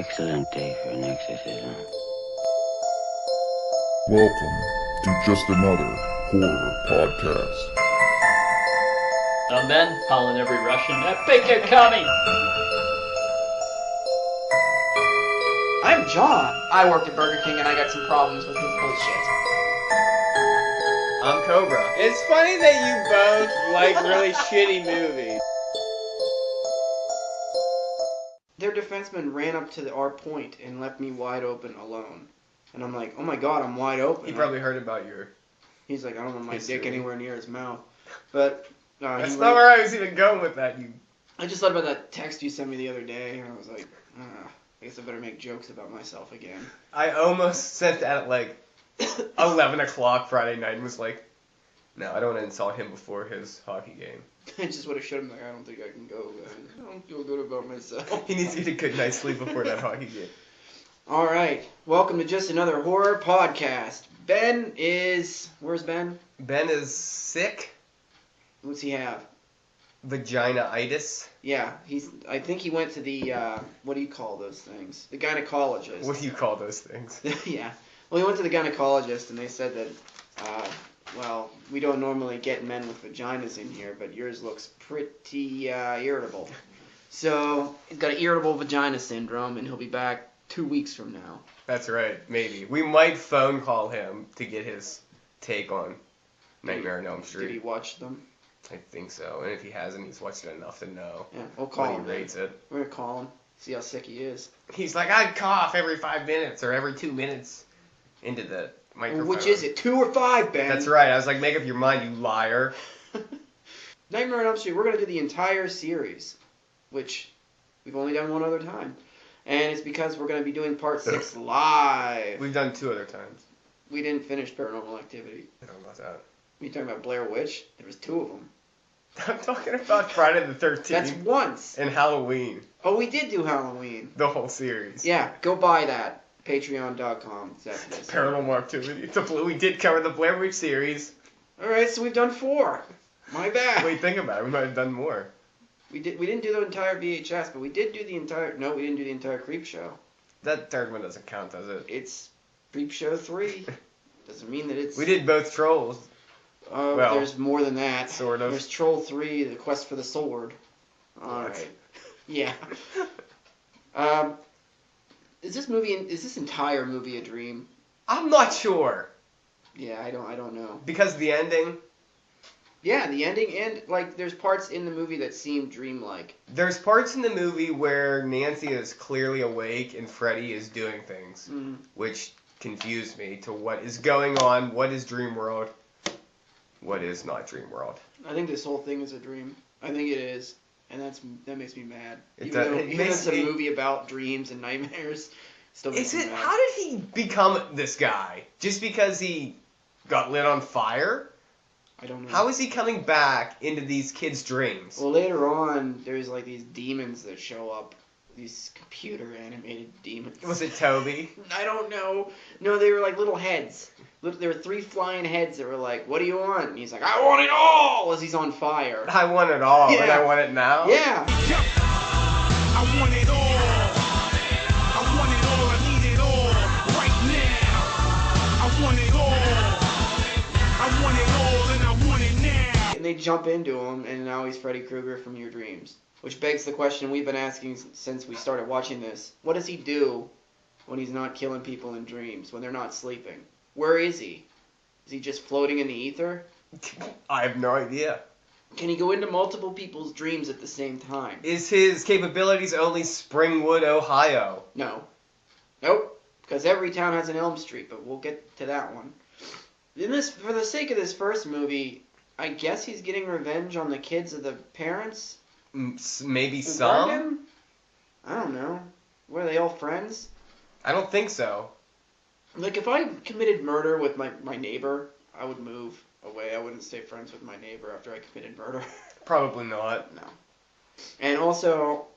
excellent day for an exorcism. Welcome to just another horror podcast. I'm Ben, calling every Russian. I think they're coming! I'm John. I worked at Burger King and I got some problems with his bullshit. I'm Cobra. It's funny that you both like really shitty movies. Their defenseman ran up to our point and left me wide open alone. And I'm like, oh my god, I'm wide open. He probably heard about your... He's like, I don't want my history. dick anywhere near his mouth. But... That's not where I was even going with that. I just thought about that text you sent me the other day, and I was like, I guess I better make jokes about myself again. I almost sent that at like 11 o'clock Friday night and was like, no, I don't want to insult him before his hockey game. I just would have showed him, like, I don't think I can go, guys. I don't feel good about myself. He needs to get a good night's sleep before that hockey game. Alright, welcome to just another horror podcast. Ben is... Where's Ben? Ben is sick. What's he have? Vagina-itis. Yeah, I think he went to the, what do you call those things? The gynecologist. What do you call those things? Yeah. Well, he went to the gynecologist and they said that, well, we don't normally get men with vaginas in here, but yours looks pretty, irritable. So, he's got an irritable vagina syndrome and he'll be back 2 weeks from now. That's right, maybe. We might phone call him to get his take on Nightmare on Elm Street. Did he watch them? I think so, and if he hasn't, he's watched it enough to know. Yeah, we'll call him. He rates it. We're gonna call him, see how sick he is. He's like, I cough every 5 minutes or every 2 minutes into the microphone. Well, which is it, 2 or 5, Ben? That's right. I was like, make up your mind, you liar. Nightmare on Elm Street, we're gonna do the entire series, which we've only done one other time. And it's because we're gonna be doing part 6 live. We've done 2 other times. We didn't finish Paranormal Activity. I don't know about that. You talking about Blair Witch? There was 2 of them. I'm talking about Friday the 13th. That's once. And Halloween. Oh, we did do Halloween. The whole series. Yeah, go buy that. Patreon.com. Paranormal Activity. We did cover the Blair Witch series. Alright, so we've done 4. My bad. Wait, think about it. We might have done more. We didn't do the entire VHS, but we did do the entire... No, we didn't do the entire Creep Show. That third one doesn't count, does it? It's Creep Show 3. Doesn't mean that it's... We did both Trolls. Oh, well, there's more than that. Sort of. There's Troll 3, The Quest for the Sword. Alright. Yeah. Is this entire movie a dream? I'm not sure. Yeah, I don't know. Because the ending... Yeah, the ending, and, like, there's parts in the movie that seem dreamlike. There's parts in the movie where Nancy is clearly awake and Freddy is doing things, which confused me to what is going on, what is Dream World, what is not Dream World. I think this whole thing is a dream. I think it is, and that makes me mad. It Even though makes it's a movie about dreams and nightmares, still makes me mad. How did he become this guy? Just because he got lit on fire? I don't know. How is he coming back into these kids' dreams? Well, later on, there's like these demons that show up. These computer-animated demons. Was it Toby? I don't know. No, they were like little heads. There were 3 flying heads that were like, what do you want? And he's like, I want it all! As he's on fire. I want it all, yeah. and I want it now? Yeah. I want it all. I want it all. I need it all right now. I want it all. I want it all, and I want it now. And they jump into him, and now he's Freddy Krueger from your dreams. Which begs the question we've been asking since we started watching this. What does he do when he's not killing people in dreams, when they're not sleeping? Where is he? Is he just floating in the ether? I have no idea. Can he go into multiple people's dreams at the same time? Is his capabilities only Springwood, Ohio? No. Nope. Because every town has an Elm Street, but we'll get to that one. For the sake of this first movie, I guess he's getting revenge on the kids of the parents? Maybe some? Him? I don't know. Were they all friends? I don't think so. Like, if I committed murder with my neighbor, I would move away. I wouldn't stay friends with my neighbor after I committed murder. Probably not. No. And also,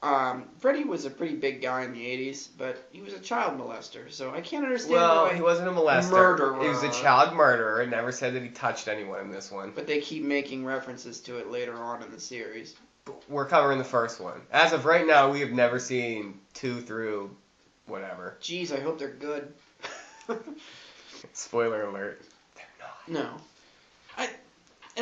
Freddy was a pretty big guy in the 80s, but he was a child molester, so I can't understand Well, why he wasn't a molester. murderer. He was a child murderer and never said that he touched anyone in this one. But they keep making references to it later on in the series. We're covering the first one. As of right now, we have never seen 2 through whatever. Jeez, I hope they're good. Spoiler alert. They're not. No.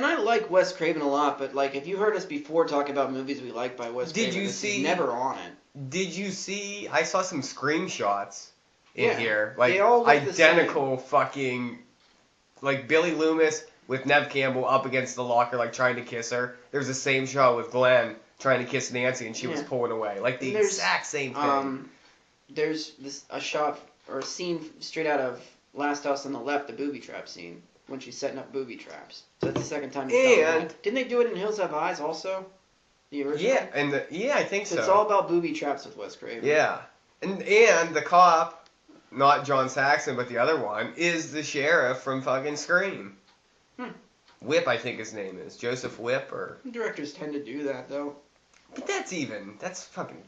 I like Wes Craven a lot, but like if you heard us before talk about movies we like by Wes Craven, this is never on it. Did you see? I saw some screenshots in Yeah, here, like they all look identical fucking, like Billy Loomis with Nev Campbell up against the locker, like trying to kiss her. There's the same shot with Glenn trying to kiss Nancy, and she was pulling away, like the exact same thing. There's a shot or a scene straight out of Last House on the Left, the booby trap scene. When she's setting up booby traps. So that's the second time you've done that. Didn't they do it in Hills Have Eyes also? The original? Yeah, I think so. It's all about booby traps with Wes Craven. Yeah. And the cop, not John Saxon, but the other one, is the sheriff from fucking Scream. Whip, I think his name is. Joseph Whip, or... Directors tend to do that, though. But that's fucking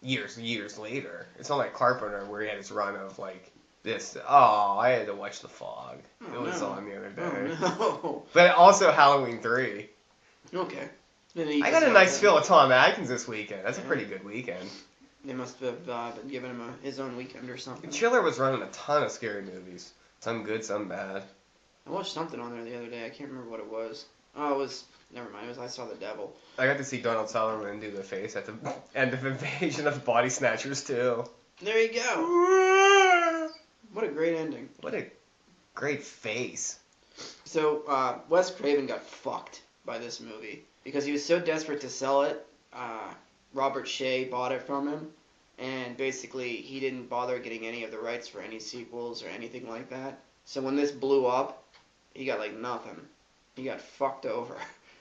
years later. It's not like Carpenter, where he had his run of, like, this, I had to watch The Fog. It was on the other day. Oh, no. But also Halloween 3. Okay. I got a nice feel of Tom Atkins this weekend. That's a pretty good weekend. They must have been giving him his own weekend or something. Chiller was running a ton of scary movies. Some good, some bad. I watched something on there the other day. I can't remember what it was. Oh, it was... Never mind. It was I Saw the Devil. I got to see Donald Sutherland do the face at the end of Invasion of the Body Snatchers, too. There you go. What a great ending. What a great face. So, Wes Craven got fucked by this movie. Because he was so desperate to sell it, Robert Shea bought it from him. And basically, he didn't bother getting any of the rights for any sequels or anything like that. So when this blew up, he got like nothing. He got fucked over.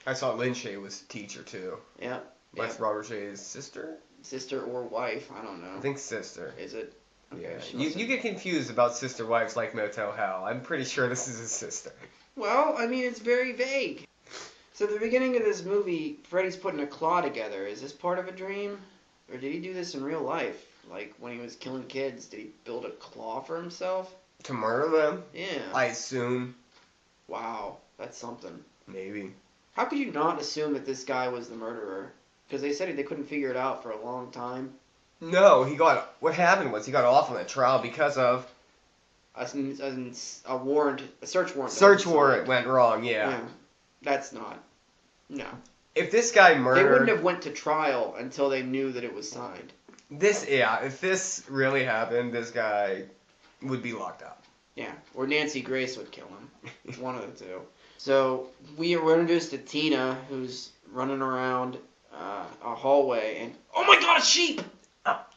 I saw Lynn Shea was a teacher, too. Yeah. That's Robert Shea's sister? Sister or wife, I don't know. I think sister. Is it? Okay, yeah. You get confused about sister wives like Motel Hell. I'm pretty sure this is his sister. Well, I mean, it's very vague. So at the beginning of this movie, Freddy's putting a claw together. Is this part of a dream? Or did he do this in real life? Like, when he was killing kids, did he build a claw for himself? To murder them? Yeah. I assume. Wow, that's something. Maybe. How could you not assume that this guy was the murderer? Because they said they couldn't figure it out for a long time. No, what happened was he got off on the trial because of... A warrant, a search warrant. Search warrant went wrong, yeah. That's not... No. If this guy murdered... They wouldn't have went to trial until they knew that it was signed. If this really happened, this guy would be locked up. Yeah, or Nancy Grace would kill him. One of the two. So, we're introduced to Tina, who's running around a hallway, and... Oh my god, a sheep!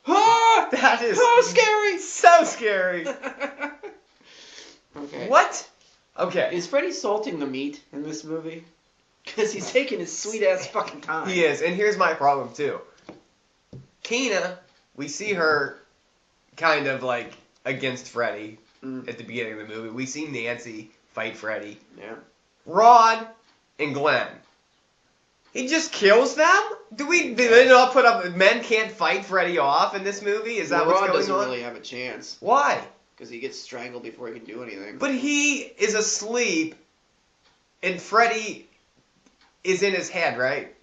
Ah! That is... So scary! So scary! Okay. What? Okay. Is Freddy salting the meat in this movie? Because he's taking his sweet-ass fucking time. He is, and here's my problem, too. Tina, we see her kind of, like, against Freddy at the beginning of the movie. We see Nancy fight Freddy. Yeah. Rod and Glenn. He just kills them? Do they not put up... Men can't fight Freddy off in this movie? Is that what's going on? Rod doesn't really have a chance. Why? Because he gets strangled before he can do anything. But he is asleep, and Freddy is in his head, right?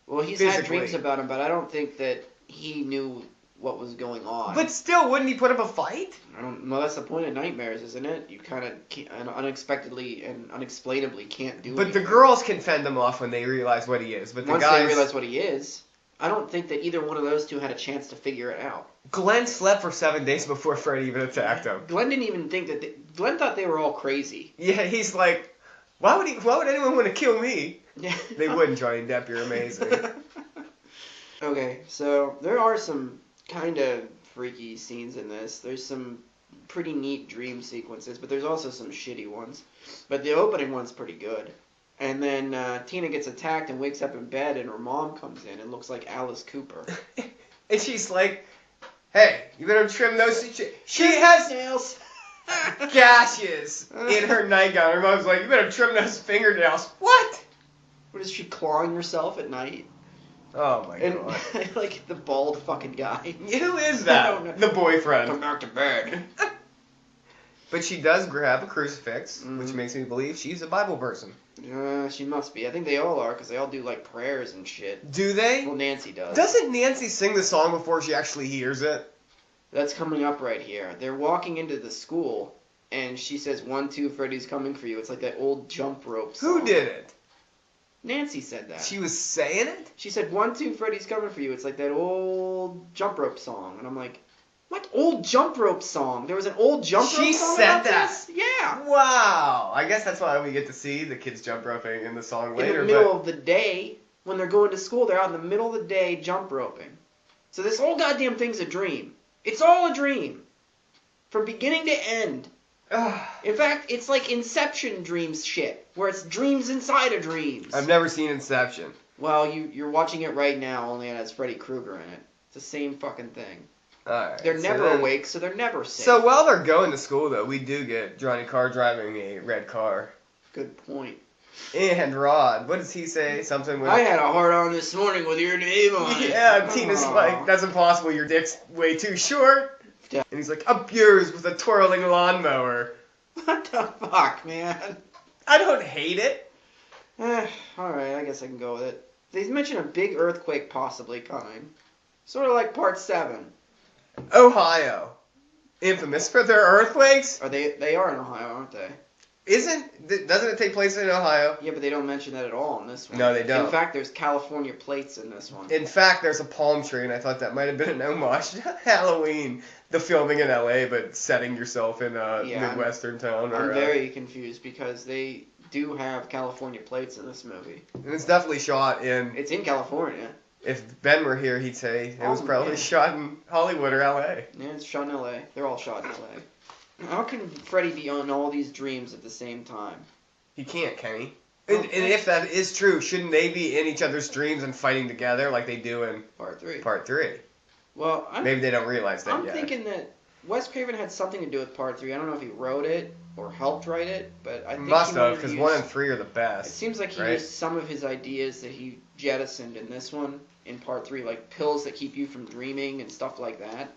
Well, he's had dreams about him, but I don't think that he knew what was going on. But still, wouldn't he put up a fight? I don't know. That's the point of nightmares, isn't it? You kind of unexpectedly and unexplainably can't do anything. But the girls can fend him off when they realize what he is. But once they realize what he is, I don't think that either one of those two had a chance to figure it out. Glenn slept for 7 days before Freddy even attacked him. Glenn didn't even think that... Glenn thought they were all crazy. Yeah, he's like, why would anyone want to kill me? Yeah. They wouldn't, Johnny Depp. You're amazing. Okay, so there are some kind of freaky scenes in this. There's some pretty neat dream sequences, but there's also some shitty ones. But the opening one's pretty good. And then Tina gets attacked and wakes up in bed, and her mom comes in and looks like Alice Cooper. And she's like, hey, you better trim those... She has nails. gashes in her nightgown. Her mom's like, you better trim those fingernails. What? What is she, clawing herself at night? Oh my god. And like the bald fucking guy. Who is that? I don't know. The boyfriend. Come back to bed. But she does grab a crucifix, which makes me believe she's a Bible person. She must be. I think they all are, because they all do like prayers and shit. Do they? Well, Nancy does. Doesn't Nancy sing the song before she actually hears it? That's coming up right here. They're walking into the school, and she says, 1, 2, Freddy's coming for you. It's like that old jump rope song. Who did it? Nancy said that. She was saying it? She said, 1, 2, Freddy's coming for you. It's like that old jump rope song. And I'm like, what old jump rope song? There was an old jump rope song. She said about that? this? Yeah. Wow. I guess that's why we get to see the kids jump roping in the song later. In the middle of the day, when they're going to school, they're out in the middle of the day jump roping. So this whole goddamn thing's a dream. It's all a dream. From beginning to end. In fact, it's like Inception dreams shit, where it's dreams inside of dreams. I've never seen Inception. Well, you're watching it right now, only it has Freddy Krueger in it. It's the same fucking thing. Alright. They're never awake, so they're never safe. So while they're going to school, though, we do get Johnny Carr driving a red car. Good point. And Rod, what does he say? Something with... I had a hard-on this morning with your name on it. Yeah, Tina's like, that's impossible, your dick's way too short. Yeah. And he's like, up yours with a twirling lawnmower. What the fuck, man? I don't hate it. Alright, I guess I can go with it. They mention a big earthquake possibly coming. Sort of like part 7. Ohio. Infamous for their earthquakes? They are in Ohio, aren't they? Doesn't it take place in Ohio? Yeah, but they don't mention that at all in this one. No, they don't. In fact, there's California plates in this one. In fact, there's a palm tree, and I thought that might have been an homage to Halloween. The filming in LA, but setting yourself in a Midwestern town. I'm very confused because they do have California plates in this movie. And it's definitely shot in... It's in California. If Ben were here, he'd say it was probably shot in Hollywood or LA. Yeah, it's shot in LA. They're all shot in LA. How can Freddy be on all these dreams at the same time? He can't, can he? And if that is true, shouldn't they be in each other's dreams and fighting together like they do in Part 3? Well, maybe they don't realize that I'm yet. thinking that Wes Craven had something to do with Part 3. I don't know if he wrote it or helped write it, but I think must he have, because 1 and 3 are the best. It seems like he used some of his ideas that he jettisoned in this one in Part 3, like pills that keep you from dreaming and stuff like that.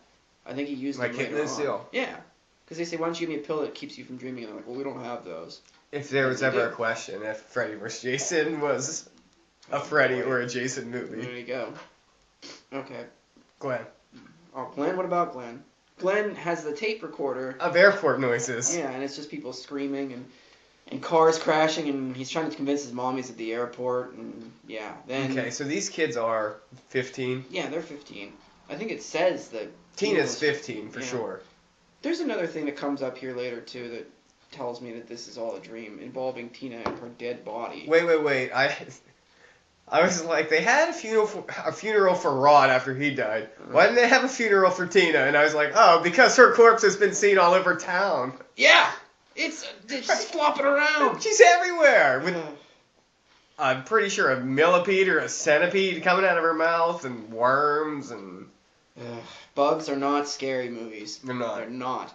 I think he used them later on. Yeah. Because they say, why don't you give me a pill that keeps you from dreaming? And I'm like, well, we don't have those. If there was ever a question if Freddy vs. Jason was a Freddy or a Jason movie. There you go. Okay. Glenn. Oh, Glenn? What about Glenn? Glenn has the tape recorder. Of airport noises. Yeah, and it's just people screaming and cars crashing, and he's trying to convince his mom he's at the airport, and yeah. Then. Okay, so these kids are 15? Yeah, they're 15. I think it says that... Tina's 15, for sure. There's another thing that comes up here later, too, that tells me that this is all a dream, involving Tina and her dead body. Wait. I was like, they had a funeral for Rod after he died. Why didn't they have a funeral for Tina? And I was like, oh, because her corpse has been seen all over town. Yeah! It's just flopping around. She's everywhere. With, I'm pretty sure a millipede or a centipede coming out of her mouth, and worms, and... Bugs are not scary movies. They're not. They're not.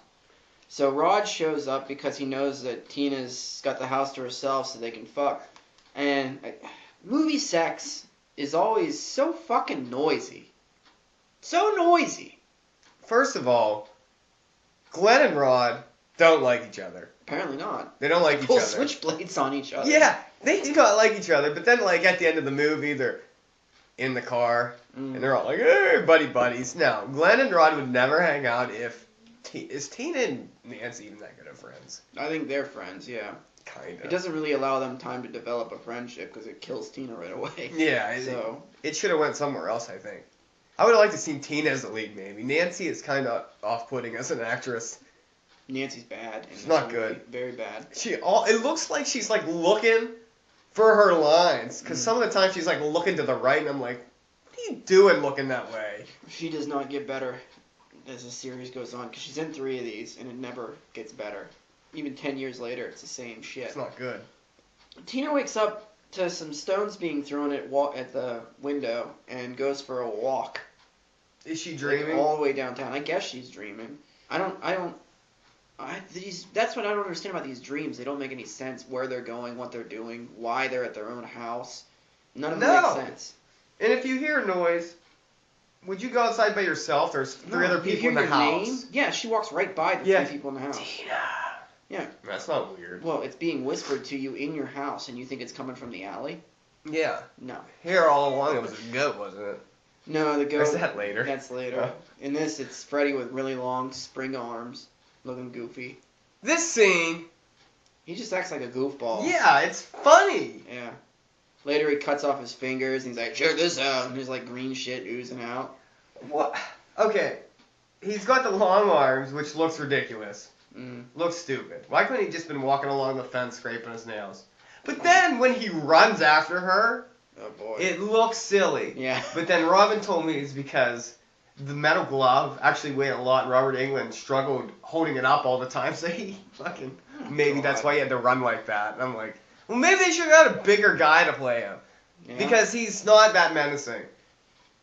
So Rod shows up because he knows that Tina's got the house to herself so they can fuck. And movie sex is always so fucking noisy. So noisy. First of all, Glenn and Rod don't like each other. Apparently not. They don't like each Pull other. switchblades on each other. Yeah, they do not like each other. But then, like, at the end of the movie, they're in the car, and they're all like, hey, buddies. No, Glenn and Rod would never hang out if... Is Tina and Nancy even that good of friends? I think they're friends, yeah. Kind of. It doesn't really allow them time to develop a friendship because it kills Tina right away. Yeah, it should have went somewhere else, I think. I would have liked to see Tina as the lead, maybe. Nancy is kind of off-putting as an actress. Nancy's bad. She's not good. Very bad. It looks like she's, like, looking for her lines, because some of the time she's, like, looking to the right, and I'm like, what are you doing looking that way? She does not get better as the series goes on, because she's in 3 of these, and it never gets better. Even 10 years later, it's the same shit. It's not good. Tina wakes up to some stones being thrown at the window, and goes for a walk. Is she dreaming? Like, all the way downtown. I guess she's dreaming. That's what I don't understand about these dreams. They don't make any sense where they're going, what they're doing, why they're at their own house. None of it makes sense. And if you hear a noise, would you go outside by yourself? There's 3 other people in the house. Name? Yeah, she walks right by the 3 people in the house. Tina. Yeah. That's not weird. Well, it's being whispered to you in your house, and you think it's coming from the alley? Yeah. No. Here all along it was a goat, wasn't it? No, the Or goat. is that later? That's later. Oh. In this, it's Freddy with really long spring arms, looking goofy. This scene, He just acts like a goofball. yeah, it's funny. Yeah. Later, he cuts off his fingers, and he's like, check this out, and there's like green shit oozing out. What? Okay, he's got the long arms, which looks ridiculous. Mm. Looks stupid. Why couldn't he just been walking along the fence scraping his nails? But then when he runs after her, Oh boy. it looks silly. Yeah. But then Robin told me it's because the metal glove actually weighed a lot, and Robert Englund struggled holding it up all the time, so he fucking... Maybe that's God. why he had to run like that. And I'm like, well, maybe they should have got a bigger guy to play him. Yeah. Because he's not that menacing.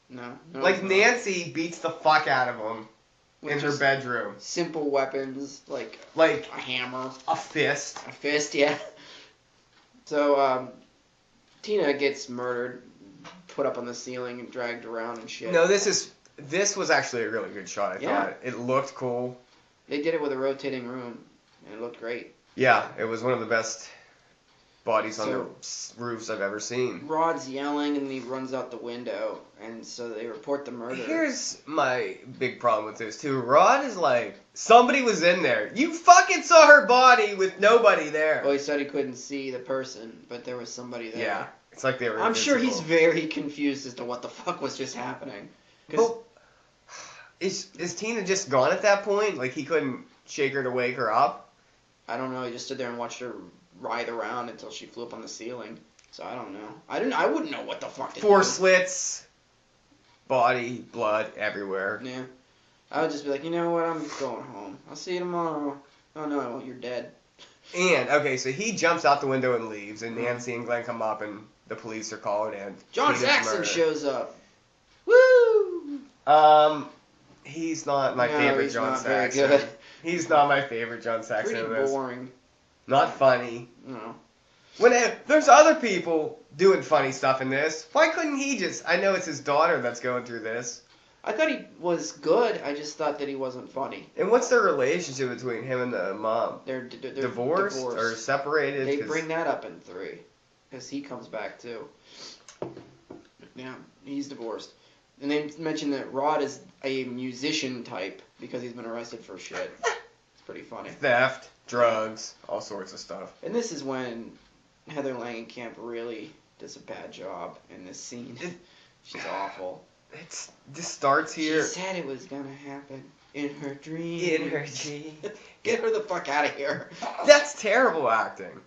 No. Like, he's not. Nancy beats the fuck out of him With in her just bedroom. Simple weapons, like Like, a hammer, a fist. a fist, yeah. So, Tina gets murdered, put up on the ceiling and dragged around and shit. No, this was actually a really good shot, I Yeah. thought. It looked cool. They did it with a rotating room, and it looked great. Yeah, it was one of the best bodies on So- the roofs I've ever seen. Rod's yelling, and he runs out the window, and so they report the murder. Here's my big problem with this, too. Rod is like, somebody was in there. You fucking saw her body with nobody there. Well, he said he couldn't see the person, but there was somebody there. Yeah, it's like they were I'm sure he's invisible. very confused as to what the fuck was just happening. 'Cause Well, is Tina just gone at that point? Like, he couldn't shake her to wake her up? I don't know. He just stood there and watched her writhe around until she flew up on the ceiling. So I don't know. I wouldn't know what the fuck to 4 do. slits, body, blood everywhere. Yeah. I would just be like, you know what? I'm going home. I'll see you tomorrow. Oh no, you're dead. And, okay, so he jumps out the window and leaves, and Nancy and Glenn come up, and the police are called, and John Tina's Saxon murdered. shows up. Woo! He's not my No, favorite he's John not very Saxon. good. He's not my favorite John Saxon Pretty in this. boring. Not funny. No. When there's other people doing funny stuff in this, why couldn't he just? I know it's his daughter that's going through this. I thought he was good. I just thought that he wasn't funny. And what's the relationship between him and the mom? They're Divorced or separated? They 'Cause- bring that up in 3, because he comes back too. Yeah, he's divorced. And they mention that Rod is a musician type because he's been arrested for shit. It's pretty funny. theft, drugs, all sorts of stuff. And this is when Heather Langenkamp really does a bad job in this scene. She's awful. This starts here. She said it was gonna happen in her dreams. In her dreams. Get her the fuck out of here. That's terrible acting.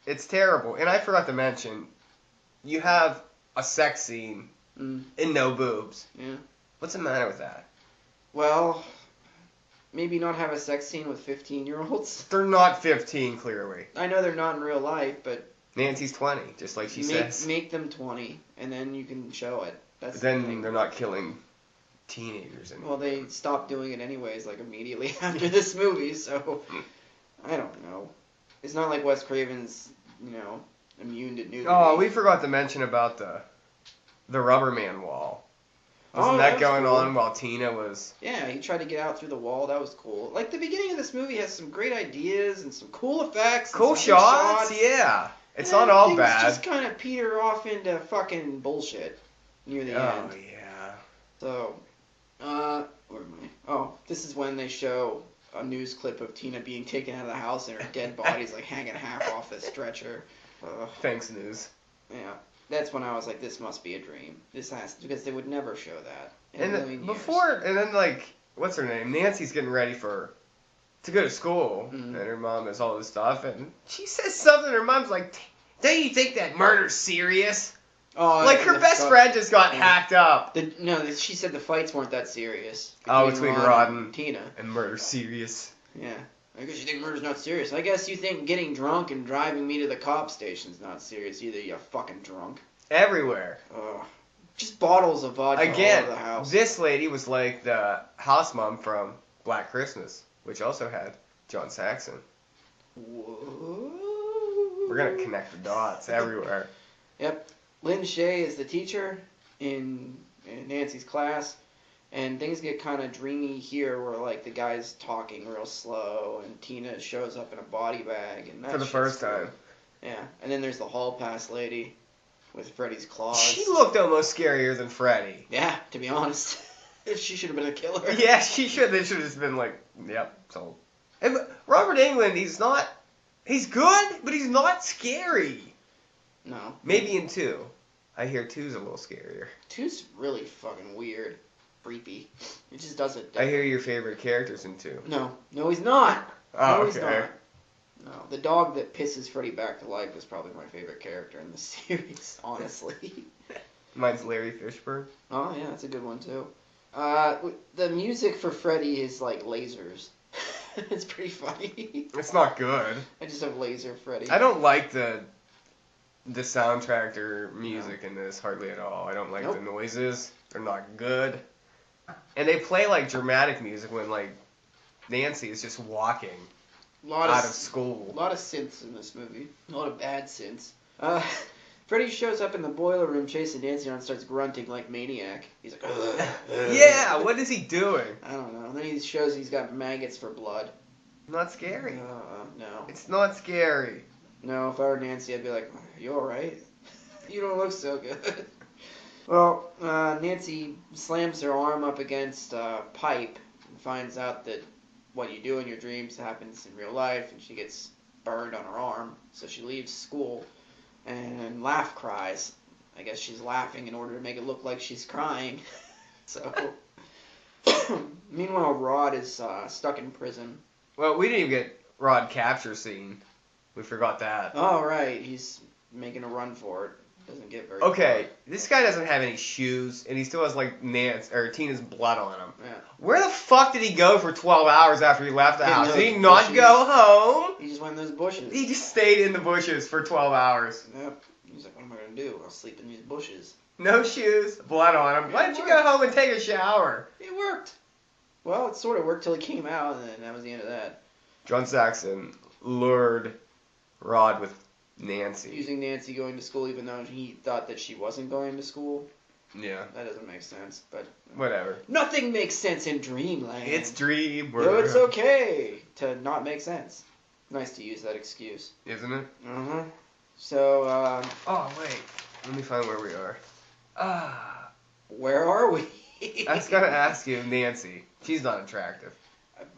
It's terrible. And I forgot to mention, you have a sex scene Mm, and no boobs. yeah. What's the matter with that? Well, maybe not have a sex scene with 15-year-olds. They're not 15, clearly. I know they're not in real life, but Nancy's 20, just like she says. make them 20, and then you can show it. That's But the then thing. they're not killing teenagers anymore. Well, they stopped doing it anyways, like immediately after this movie, so I don't know. It's not like Wes Craven's, immune to nudity. Oh, we forgot to mention about the rubber man wall. Wasn't that was going cool. on while Tina was... Yeah, he tried to get out through the wall. That was cool. Like, the beginning of this movie has some great ideas and some cool effects. And Cool some good shots? Yeah. It's And not all things bad. just kind of peter off into fucking bullshit near the Oh, end. yeah. So, where am I? Oh, this is when they show a news clip of Tina being taken out of the house and her dead body's like hanging half off the stretcher. Thanks, news. Yeah, that's when I was like, this must be a dream. This has to, because they would never show that in And a million years. and then, like, what's her name? Nancy's getting ready to go to school, Mhm. and her mom does all this stuff, and she says something, her mom's like, don't you think that murder's serious? Oh, Like, her best friend just got hacked up. She said the fights weren't that serious. Oh, between Rod and Tina. And murder's serious. Yeah. I guess you think murder's not serious. I guess you think getting drunk and driving me to the cop station's not serious either, you fucking drunk. Everywhere. Ugh. Just bottles of vodka Again, all over the house. this lady was like the house mom from Black Christmas, which also had John Saxon. Whoa. We're gonna connect the dots everywhere. Yep. Lynn Shay is the teacher in Nancy's class, and things get kind of dreamy here where, like, the guy's talking real slow, and Tina shows up in a body bag. And that For the shit's first cool. time. Yeah. And then there's the hall pass lady, with Freddy's claws. She looked almost scarier than Freddy. Yeah, to be honest. She should have been a killer. Yeah, she should. They should have just been like, yep, sold. And Robert Englund, he's good, but he's not scary. No. Maybe in 2. I hear 2's a little scarier. 2's really fucking weird. Creepy. He just does it. I hear your favorite character's in 2. No, he's not. Oh, no, he's okay. not. No, the dog that pisses Freddy back to life is probably my favorite character in the series, honestly. Mine's Larry Fishburne. Oh, yeah, that's a good one, too. The music for Freddy is like lasers. It's pretty funny. It's not good. I just have laser Freddy. I don't like the soundtrack or music in this hardly at all. I don't like the noises. They're not good. And they play like dramatic music when like Nancy is just walking out of school. A lot of synths in this movie. A lot of bad synths. Freddy shows up in the boiler room chasing Nancy around and starts grunting like maniac. He's like, ugh. Yeah, what is he doing? I don't know. And then he shows he's got maggots for blood. Not scary. No. It's not scary. No, if I were Nancy, I'd be like, you alright? You don't look so good. Well, Nancy slams her arm up against a pipe and finds out that what you do in your dreams happens in real life, and she gets burned on her arm. So she leaves school and laugh cries. I guess she's laughing in order to make it look like she's crying. So, meanwhile, Rod is stuck in prison. Well, we didn't even get Rod capture scene. We forgot that. Oh, right. He's making a run for it. Doesn't get very Okay, far. this guy doesn't have any shoes, and he still has like Tina's blood on him. Yeah. Where the fuck did he go for 12 hours after he left the house? those Did he not bushes. go home? He just went in those bushes. He just stayed in the bushes for 12 hours. Yep. He's like, what am I going to do? I'll sleep in these bushes. No shoes, blood on him. Why didn't you go home and take a shower? It worked. Well, it sort of worked till he came out, and then that was the end of that. John Saxon lured Rod with Nancy. Using Nancy going to school even though he thought that she wasn't going to school. Yeah. That doesn't make sense, but... Whatever. Nothing makes sense in Dreamland. It's dream. So it's okay to not make sense. Nice to use that excuse. Isn't it? Uh-huh. So, Oh, wait. Let me find where we are. where are we? I was going to ask you, Nancy. She's not attractive.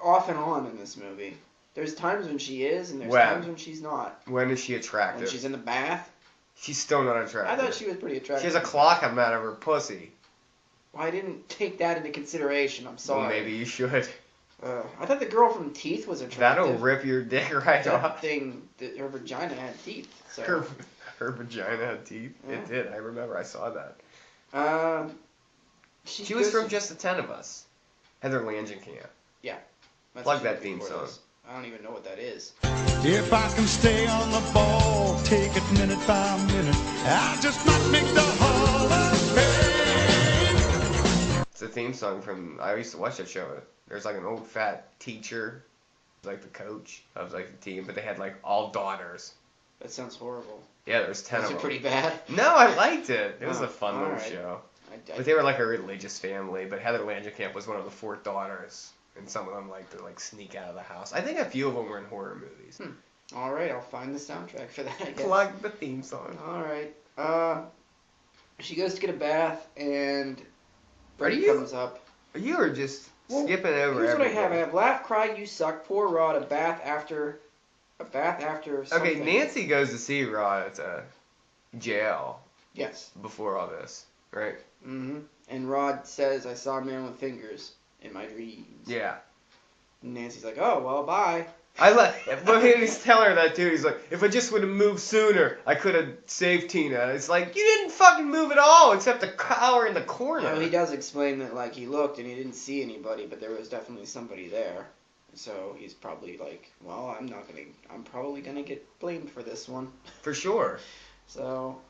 Off and on in this movie. There's times when she is, and there's When? times when she's not. When is she attractive? When she's in the bath. She's still not I attractive. thought she was pretty attractive. She has a claw coming out of her pussy. Well, I didn't take that into consideration. I'm sorry. Well, maybe you should. I thought the girl from Teeth was attractive. That'll rip your dick right That off. thing, her vagina had teeth. So. Her vagina had teeth. Yeah. It did. I remember. I saw that. She was from Just the 10 of Us. Heather Langenkamp. That's Plug what she that was theme before song. this. I don't even know what that is. If I can stay on the ball, take it minute by minute, I just might make the Hall of Fame. It's a theme song from. I used to watch that show. There's like an old fat teacher, like the coach of like the team, but they had like all daughters. That sounds horrible. Yeah, there's 10 Was of it them. pretty bad? No, I liked it. It was Oh, a fun little alright. show. I But they were like a religious family. But Heather Langenkamp was one of the 4 daughters, and some of them liked to like sneak out of the house. I think a few of them were in horror movies. All right, I'll find the soundtrack for that. I guess. Plug the theme song. All right. She goes to get a bath, and Freddy you- comes up. You were just skipping over Here's what I everything. have. I have laugh, cry, you suck, poor Rod, a bath after something. Okay, Nancy goes to see Rod at the jail Yes. before all this, right? Mm-hmm. And Rod says, I saw a man with fingers in my dreams. Yeah. And Nancy's like, oh, well, bye. But he's telling her that too. He's like, if I just would have moved sooner, I could have saved Tina. It's like, you didn't fucking move at all except the cower in the corner. Well, he does explain that, like, he looked and he didn't see anybody, but there was definitely somebody there. So he's probably like, well, I'm probably gonna get blamed for this one. For sure. So,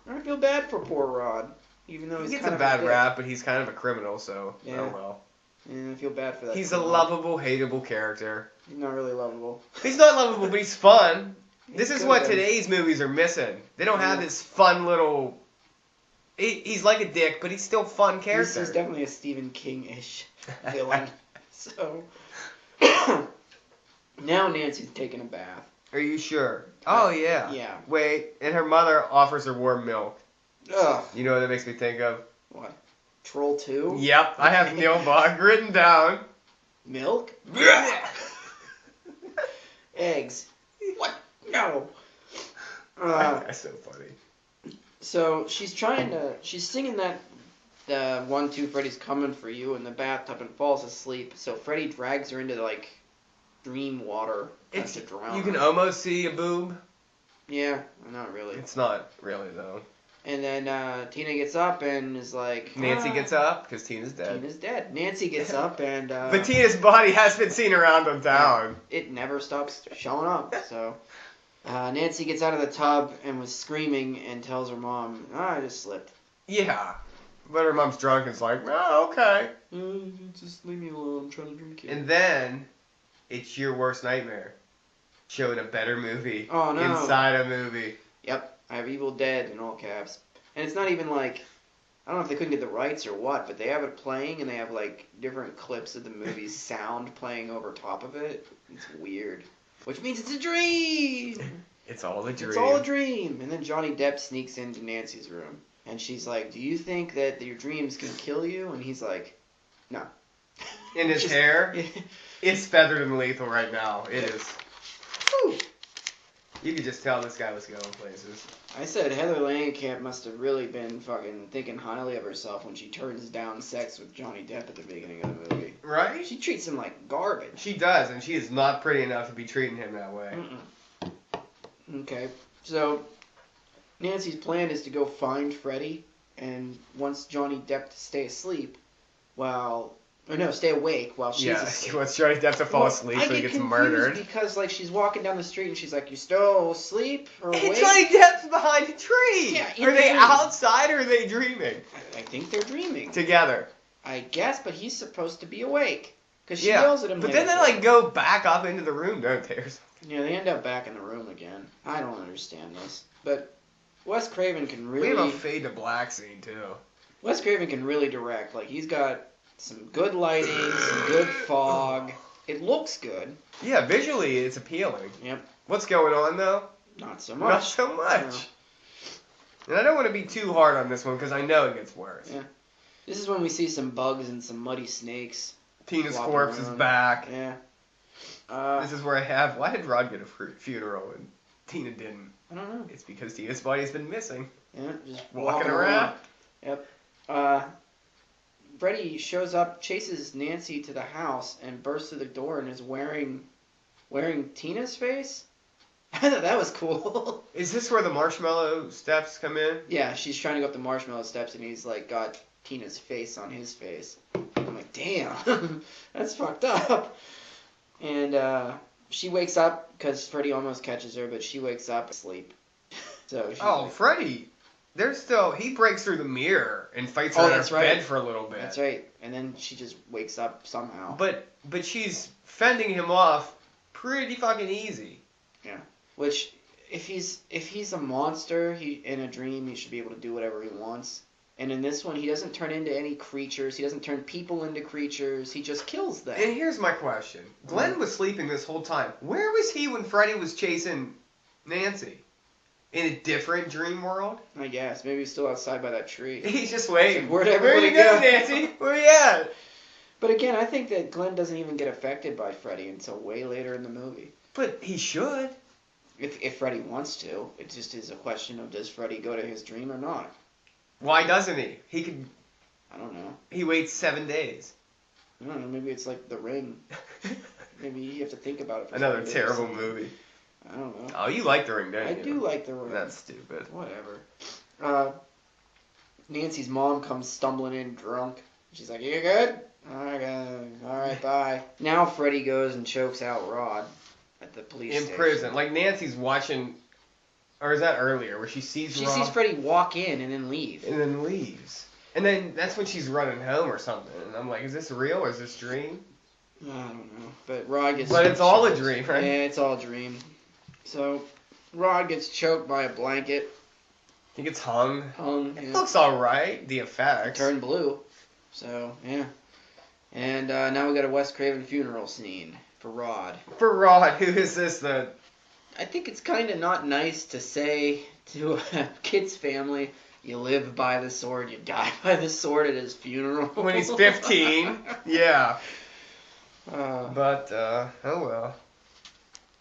I feel bad for poor Rod, even though He he's gets kind a of bad dick. rap, but he's kind of a criminal, so Yeah. oh well. And I feel bad for that. He's a criminal. lovable, hateable character. He's not really lovable. He's not lovable, but he's fun. This is He's what good. today's movies are missing. They don't have this fun little... He's like a dick, but he's still fun character. This is definitely a Stephen King-ish villain. So, now Nancy's taking a bath. Are you sure? Oh, yeah. Yeah. Wait, and her mother offers her warm milk. Ugh. You know what that makes me think of? What? Troll 2? Yep, I have Neil Bog written down. Milk? Eggs. What? No. That's so funny. So she's singing that the 1-2 Freddy's coming for you in the bathtub and falls asleep. So Freddy drags her into like dream water. It's, to drown you her. can almost see a boob. Yeah, not really. It's not really though. And then Tina gets up and is like... Nancy gets up because Tina's dead. Tina's dead. Nancy gets up and... But Tina's body has been seen around the town. It never stops showing up, so... Nancy gets out of the tub and was screaming and tells her mom, I just slipped. Yeah. But her mom's drunk and is like, oh, okay. Just leave me alone. I'm trying to drink it. And then, it's your worst nightmare. Showing a better movie. Oh, no. Inside a movie. Yep. I have Evil Dead in all caps. And it's not even like... I don't know if they couldn't get the rights or what, but they have it playing and they have like different clips of the movie's sound playing over top of it. It's weird. Which means it's a dream! It's all a dream. It's all a dream. And then Johnny Depp sneaks into Nancy's room. And she's like, do you think that your dreams can kill you? And he's like, no. In his hair, it's feathered and lethal right now. It is. Whew. You could just tell this guy was going places. I said Heather Langenkamp must have really been fucking thinking highly of herself when she turns down sex with Johnny Depp at the beginning of the movie. Right? She treats him like garbage. She does, and she is not pretty enough to be treating him that way. Okay, so Nancy's plan is to go find Freddy and wants Johnny Depp to stay asleep stay awake while she's asleep. She wants Johnny Depp to fall asleep so he gets murdered. Because like she's walking down the street and she's like, you still asleep or awake? And Johnny Depp's behind a tree! Yeah, are they outside or are they dreaming? I think they're dreaming. Together. I guess, but he's supposed to be awake. Because she yells at him. But then they like go back up into the room, don't they? Yeah, they end up back in the room again. I don't understand this. But Wes Craven can really... We have a fade to black scene, too. Wes Craven can really direct. Like, he's got some good lighting, some good fog. It looks good. Yeah, visually it's appealing. Yep. What's going on, though? Not so much. Not so much. No. And I don't want to be too hard on this one because I know it gets worse. Yeah. This is when we see some bugs and some muddy snakes. Tina's corpse is back. Yeah. This is where I have... Why did Rod get a funeral and Tina didn't? I don't know. It's because Tina's body's been missing. Yeah, just Walking around. Yep. Freddy shows up, chases Nancy to the house, and bursts through the door and is wearing Tina's face? I thought that was cool. Is this where the marshmallow steps come in? Yeah, she's trying to go up the marshmallow steps and he's like got Tina's face on his face. I'm like, damn, that's fucked up. And she wakes up because Freddy almost catches her, but she wakes up asleep. So she's like, Freddy, he breaks through the mirror and fights her on her bed for a little bit. That's right. And then she just wakes up somehow. But she's fending him off pretty fucking easy. Yeah. Which, if he's a monster, in a dream, he should be able to do whatever he wants. And in this one, he doesn't turn into any creatures. He doesn't turn people into creatures. He just kills them. And here's my question. Glenn was sleeping this whole time. Where was he when Freddy was chasing Nancy? In a different dream world? I guess. Maybe he's still outside by that tree. He's just waiting. Where'd everybody go, Nancy? Where you at? But again, I think that Glenn doesn't even get affected by Freddy until way later in the movie. But he should. If Freddy wants to. It just is a question of, does Freddy go to his dream or not? Why doesn't he? He could... I don't know. He waits 7 days. I don't know. Maybe it's like The Ring. Maybe you have to think about it for Another terrible movie. I don't know. Oh, you like The Ring, don't you? I do like The Ring. That's stupid. Whatever. Nancy's mom comes stumbling in drunk. She's like, you good? Alright, bye. Now Freddy goes and chokes out Rod at the police station. In prison. Like Nancy's watching... Or is that earlier, where she sees Rod? She sees Freddy walk in and then leave. And then leaves. And then that's when she's running home or something. And I'm like, is this real or is this dream? I don't know. But Rod gets... But it's all a dream, right? Yeah, it's all a dream. So, Rod gets choked by a blanket. He gets hung. Yeah. It looks alright, the effects. Turned blue. So, yeah. And now we got a Wes Craven funeral scene for Rod. For Rod, who is this, I think it's kind of not nice to say to a kid's family, You live by the sword, you die by the sword at his funeral. When he's 15. Yeah. But oh well.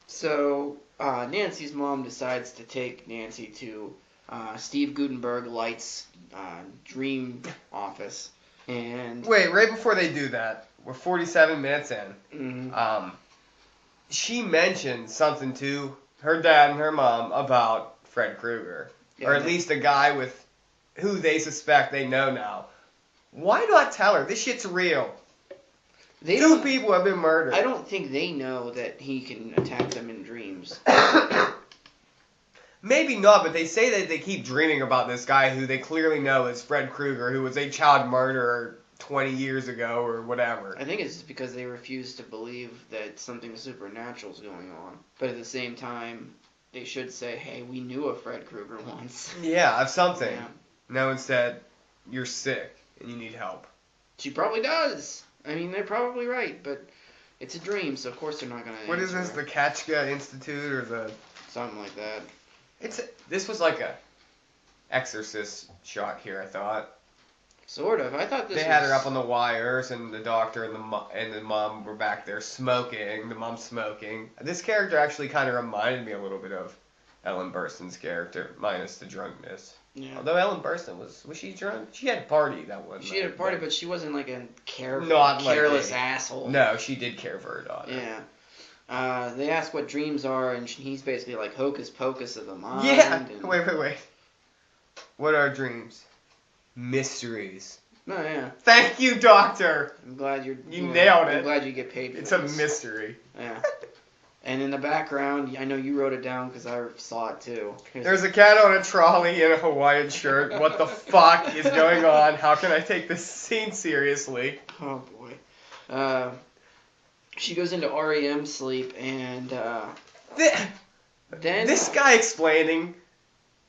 So Nancy's mom decides to take Nancy to Steve Gutenberg Light's dream office. And wait, right before they do that, we're 47 minutes in. Mm-hmm. She mentioned something to her dad and her mom about Fred Krueger, or at least a guy with who they suspect they know now. Why not tell her this shit's real? Two people have been murdered. I don't think they know that he can attack them in dreams. Maybe not, but they say that they keep dreaming about this guy who they clearly know is Fred Krueger, who was a child murderer 20 years ago or whatever. I think it's just because they refuse to believe that something supernatural is going on. But at the same time, they should say, hey, we knew a Fred Krueger once. Yeah, of something. Yeah. No, instead, you're sick and you need help. She probably does. I mean, they're probably right, but it's a dream, so of course they're not going to What is this, the Kachka Institute or the... Something like that. This was like a Exorcist shot here, I thought. Sort of. I thought this They had her up on the wires, and the doctor and the mom were back there smoking. The mom's smoking. This character actually kind of reminded me a little bit of Ellen Burstyn's character, minus the drunkenness. Yeah. Although Ellen Burstyn was she drunk? She had a party that one night. She had a party, but she wasn't like a Not careless like asshole. No, she did care for her daughter. Yeah. They ask what dreams are, and he's basically like hocus pocus of the mind. Yeah. And... Wait. What are dreams? Mysteries. Oh, yeah. Thank you, doctor. I'm glad you nailed it. I'm glad you get paid for It's this. a mystery. Yeah. And in the background, I know you wrote it down because I saw it too. There's a cat on a trolley in a Hawaiian shirt. What the fuck is going on? How can I take this scene seriously? Oh boy. She goes into REM sleep and then this guy explaining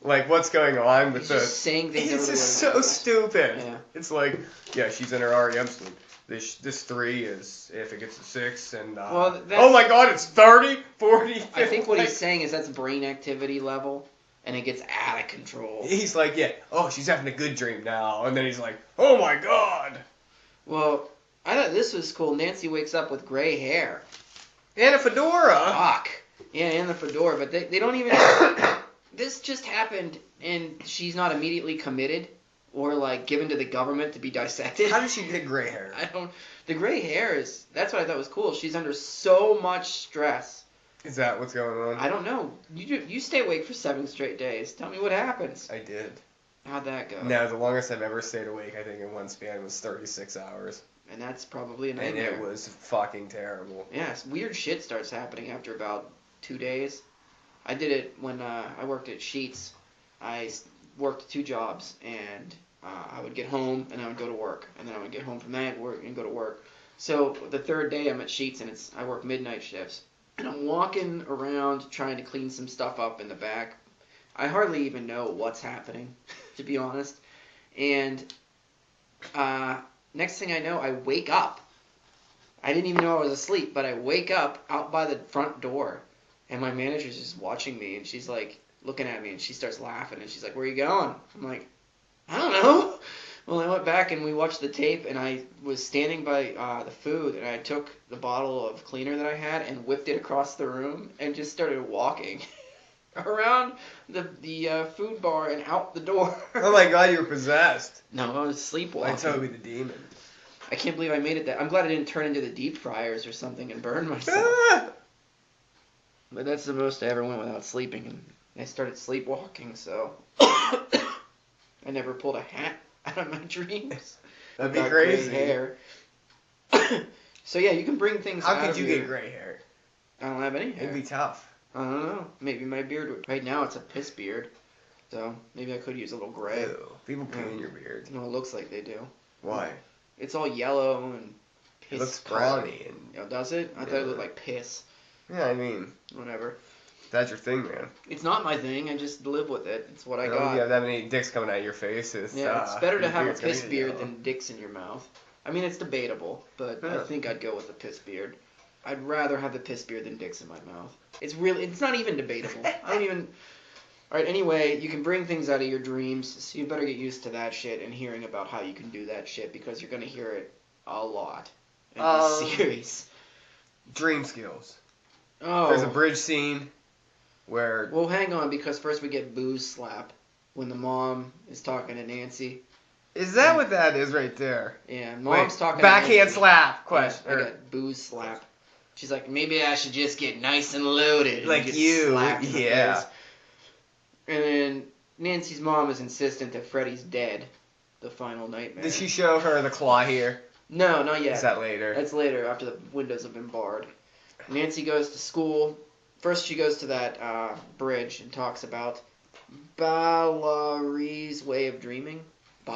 like what's going on with he's just saying things. It's just so stupid. Yeah. It's like, yeah, she's in her REM sleep. This 3 is if it gets a 6 and oh my god, it's 30, 40, 50. I think what he's saying is that's brain activity level and it gets out of control. He's like, yeah, oh, she's having a good dream now, and then he's like, oh my god. Well, I thought this was cool. Nancy wakes up with gray hair. And a fedora. Fuck. Yeah, and the fedora, but they don't even this just happened and she's not immediately committed. Or, like, given to the government to be dissected. How did she get gray hair? The gray hair is... That's what I thought was cool. She's under so much stress. Is that what's going on? I don't know. You stay awake for 7 straight days. Tell me what happens. I did. How'd that go? No, the longest I've ever stayed awake, I think, in one span was 36 hours. And that's probably a nightmare. And it was fucking terrible. Yeah, weird shit starts happening after about 2 days. I did it when I worked at Sheetz. I worked 2 jobs, and I would get home, and I would go to work, and then I would get home from that work and go to work. So the 3rd day I'm at Sheetz, and I work midnight shifts, and I'm walking around trying to clean some stuff up in the back. I hardly even know what's happening, to be honest. And next thing I know, I wake up. I didn't even know I was asleep, but I wake up out by the front door, and my manager's just watching me, and she's like looking at me, and she starts laughing, and she's like, "Where are you going?" I'm like, "I don't know." Well, I went back and we watched the tape, and I was standing by the food, and I took the bottle of cleaner that I had and whipped it across the room and just started walking around the food bar and out the door. Oh my god, you were possessed. No, I was sleepwalking. I Toby the demon. I can't believe I made it that. I'm glad I didn't turn into the deep fryers or something and burn myself. But that's the most I ever went without sleeping, and I started sleepwalking, so I never pulled a hat out of my dreams. That'd be crazy. Gray hair. So yeah, you can bring things out. How could you get gray hair? I don't have any hair. It'd be tough. I don't know. Maybe my beard would. Right now it's a piss beard, so maybe I could use a little gray. Ew. People pee in your beard. No, it looks like they do. Why? It's all yellow and piss. It looks colored. browny and. Oh, does it? I thought it looked like piss. Yeah, I mean. Whatever. That's your thing, man. It's not my thing. I just live with it. It's what I don't got. You have that many dicks coming out of your face. It's better to have a piss beard than dicks in your mouth. I mean, it's debatable, but I think I'd go with the piss beard. I'd rather have the piss beard than dicks in my mouth. It's not even debatable. Alright, anyway, you can bring things out of your dreams, so you better get used to that shit and hearing about how you can do that shit, because you're going to hear it a lot in this series. Dream skills. Oh. There's a bridge scene where... Well, hang on, because first we get booze slap when the mom is talking to Nancy. Is that what that is right there? Yeah, mom's talking to backhand Nancy. slap question. Yeah, I got booze slap. She's like, maybe I should just get nice and loaded. And Like get you, slapped in the yeah. face. And then Nancy's mom is insistent that Freddy's dead. The final nightmare. Did she show her the claw here? No, not yet. Is that later? That's later, after the windows have been barred. Nancy goes to school. First she goes to that bridge and talks about Ballarie's way of dreaming.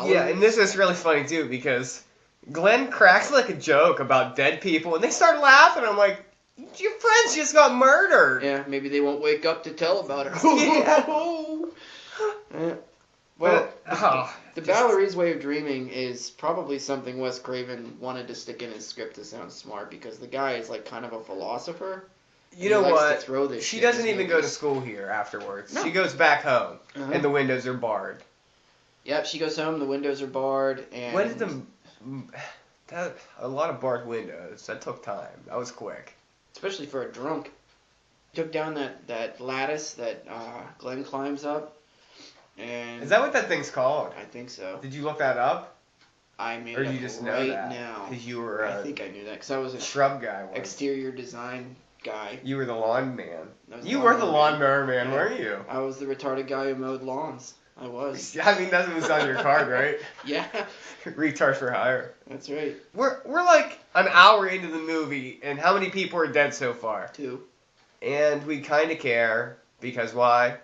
Yeah, and this is really funny too, because Glenn cracks like a joke about dead people, and they start laughing. I'm like, your friends just got murdered. Yeah, maybe they won't wake up to tell about it. Yeah. Well, the Ballarie's way of dreaming is probably something Wes Craven wanted to stick in his script to sound smart, because the guy is like kind of a philosopher. You know He likes what? to throw this She shit in doesn't his even go to movies. school here afterwards. No. She goes back home, Uh-huh. and the windows are barred. Yep, she goes home, the windows are barred, and... When did a lot of barred windows. That took time. That was quick. Especially for a drunk. Took down that lattice that Glenn climbs up, and... Is that what that thing's called? I think so. Did you look that up? I made Or it do up you just know right that? now. Because you were I a think I knew that, because I was a shrub guy once. exterior design guy. You were the lawn man. I was You were the lawnmower lawnmower man, Yeah. weren't you? I was the retarded guy who mowed lawns. I was. I mean, that's what's on your card, right? Yeah, Retard for hire. that's right. We're like an hour into the movie, and how many people are dead so far? 2. And we kind of care, because why?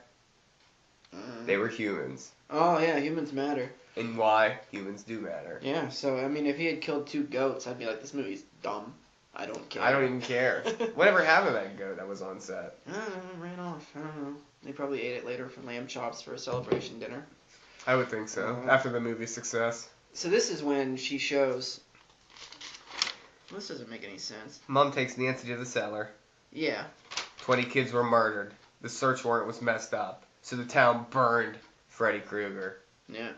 They were humans. Oh, yeah, humans matter. And why? Humans do matter. Yeah, so, I mean, if he had killed 2 goats, I'd be like, this movie's dumb. I don't care. I don't even care. Whatever happened to that goat that was on set? I don't know, ran off. I don't know. They probably ate it later for lamb chops for a celebration dinner. I would think so, after the movie's success. So this is when she shows... This doesn't make any sense. Mom takes Nancy to the cellar. Yeah. 20 kids were murdered. The search warrant was messed up. So the town burned Freddy Krueger. Yeah.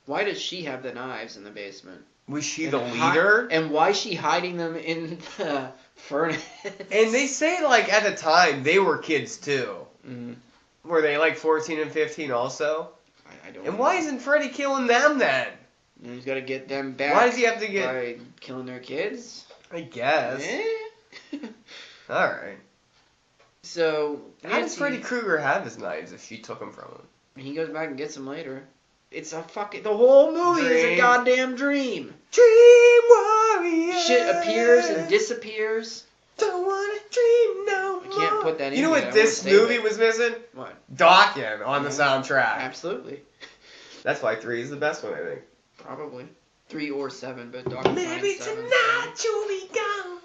Why does she have the knives in the basement? Was she And the leader? And why is she hiding them in the furnace? And they say, like, at the time, they were kids, too. Mm. Were they, like, 14 and 15 also? I don't And know. why isn't Freddy killing them, then? And he's got to get them back. Why does he have to get... By killing their kids? I guess. Eh? Alright. So, How does Nancy, Freddy Krueger have his knives if she took them from him? he goes back and gets them later. It's a fucking... The whole movie is a Dream. goddamn dream. Dream warrior. Shit appears and disappears. Don't wanna dream no I can't put that in You know yet. I what wanna this save movie it. was missing? What? Dawkins on the Yeah. soundtrack. Absolutely. That's why 3 is the best one, I think. Probably. 3 or 7, but Dr. Maybe tonight you'll be gone.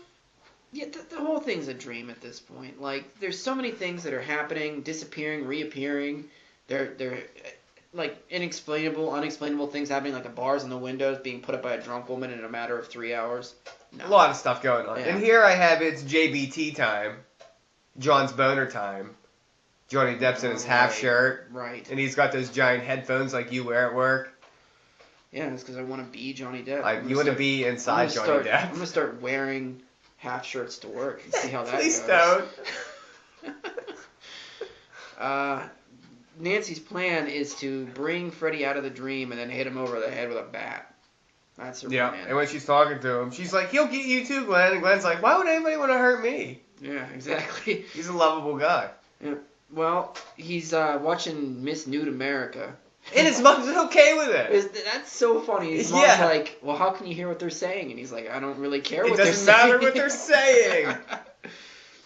Yeah, the whole thing's a dream at this point. Like, there's so many things that are happening, disappearing, reappearing. They're like inexplainable, unexplainable things happening, like the bars and the windows being put up by a drunk woman in a matter of 3 hours. No. A lot of stuff going on. Yeah. And here I have it's JBT time. John's boner time. Johnny Depp's in his half Right. shirt. Right. And he's got those giant headphones like you wear at work. Yeah, it's because I want to be Johnny Depp. You want to be inside Johnny Depp. I'm gonna start wearing half shirts to work and see how that Please goes. don't. Nancy's plan is to bring Freddy out of the dream and then hit him over the head with a bat. That's her Yeah, plan. and when she's talking to him, she's like, he'll get you too, Glenn. And Glenn's like, why would anybody want to hurt me? Yeah, exactly. He's a lovable guy. Well, he's watching Miss Nude America. And his mom's okay with it. That's so funny. His mom's Yeah. like, well, how can you hear what they're saying? And he's like, I don't really care It what they're doesn't saying. matter what they're saying.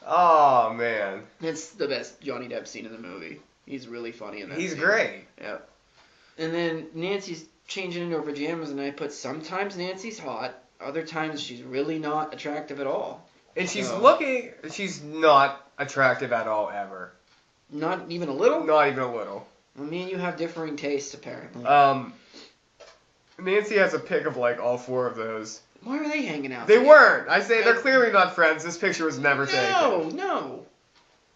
Oh, man. It's the best Johnny Depp scene in the movie. He's really funny in that He's scene. great. Yeah. And then Nancy's changing into her pajamas, and I put sometimes Nancy's hot, other times she's really not attractive at all. And she's So- she's not attractive at all, ever. Not even a little? Not even a little. Well, me and you have differing tastes, apparently. Nancy has a pic of, like, all 4 of those. Why are they hanging out They together? weren't. I say they're clearly not friends. This picture was never taken. No.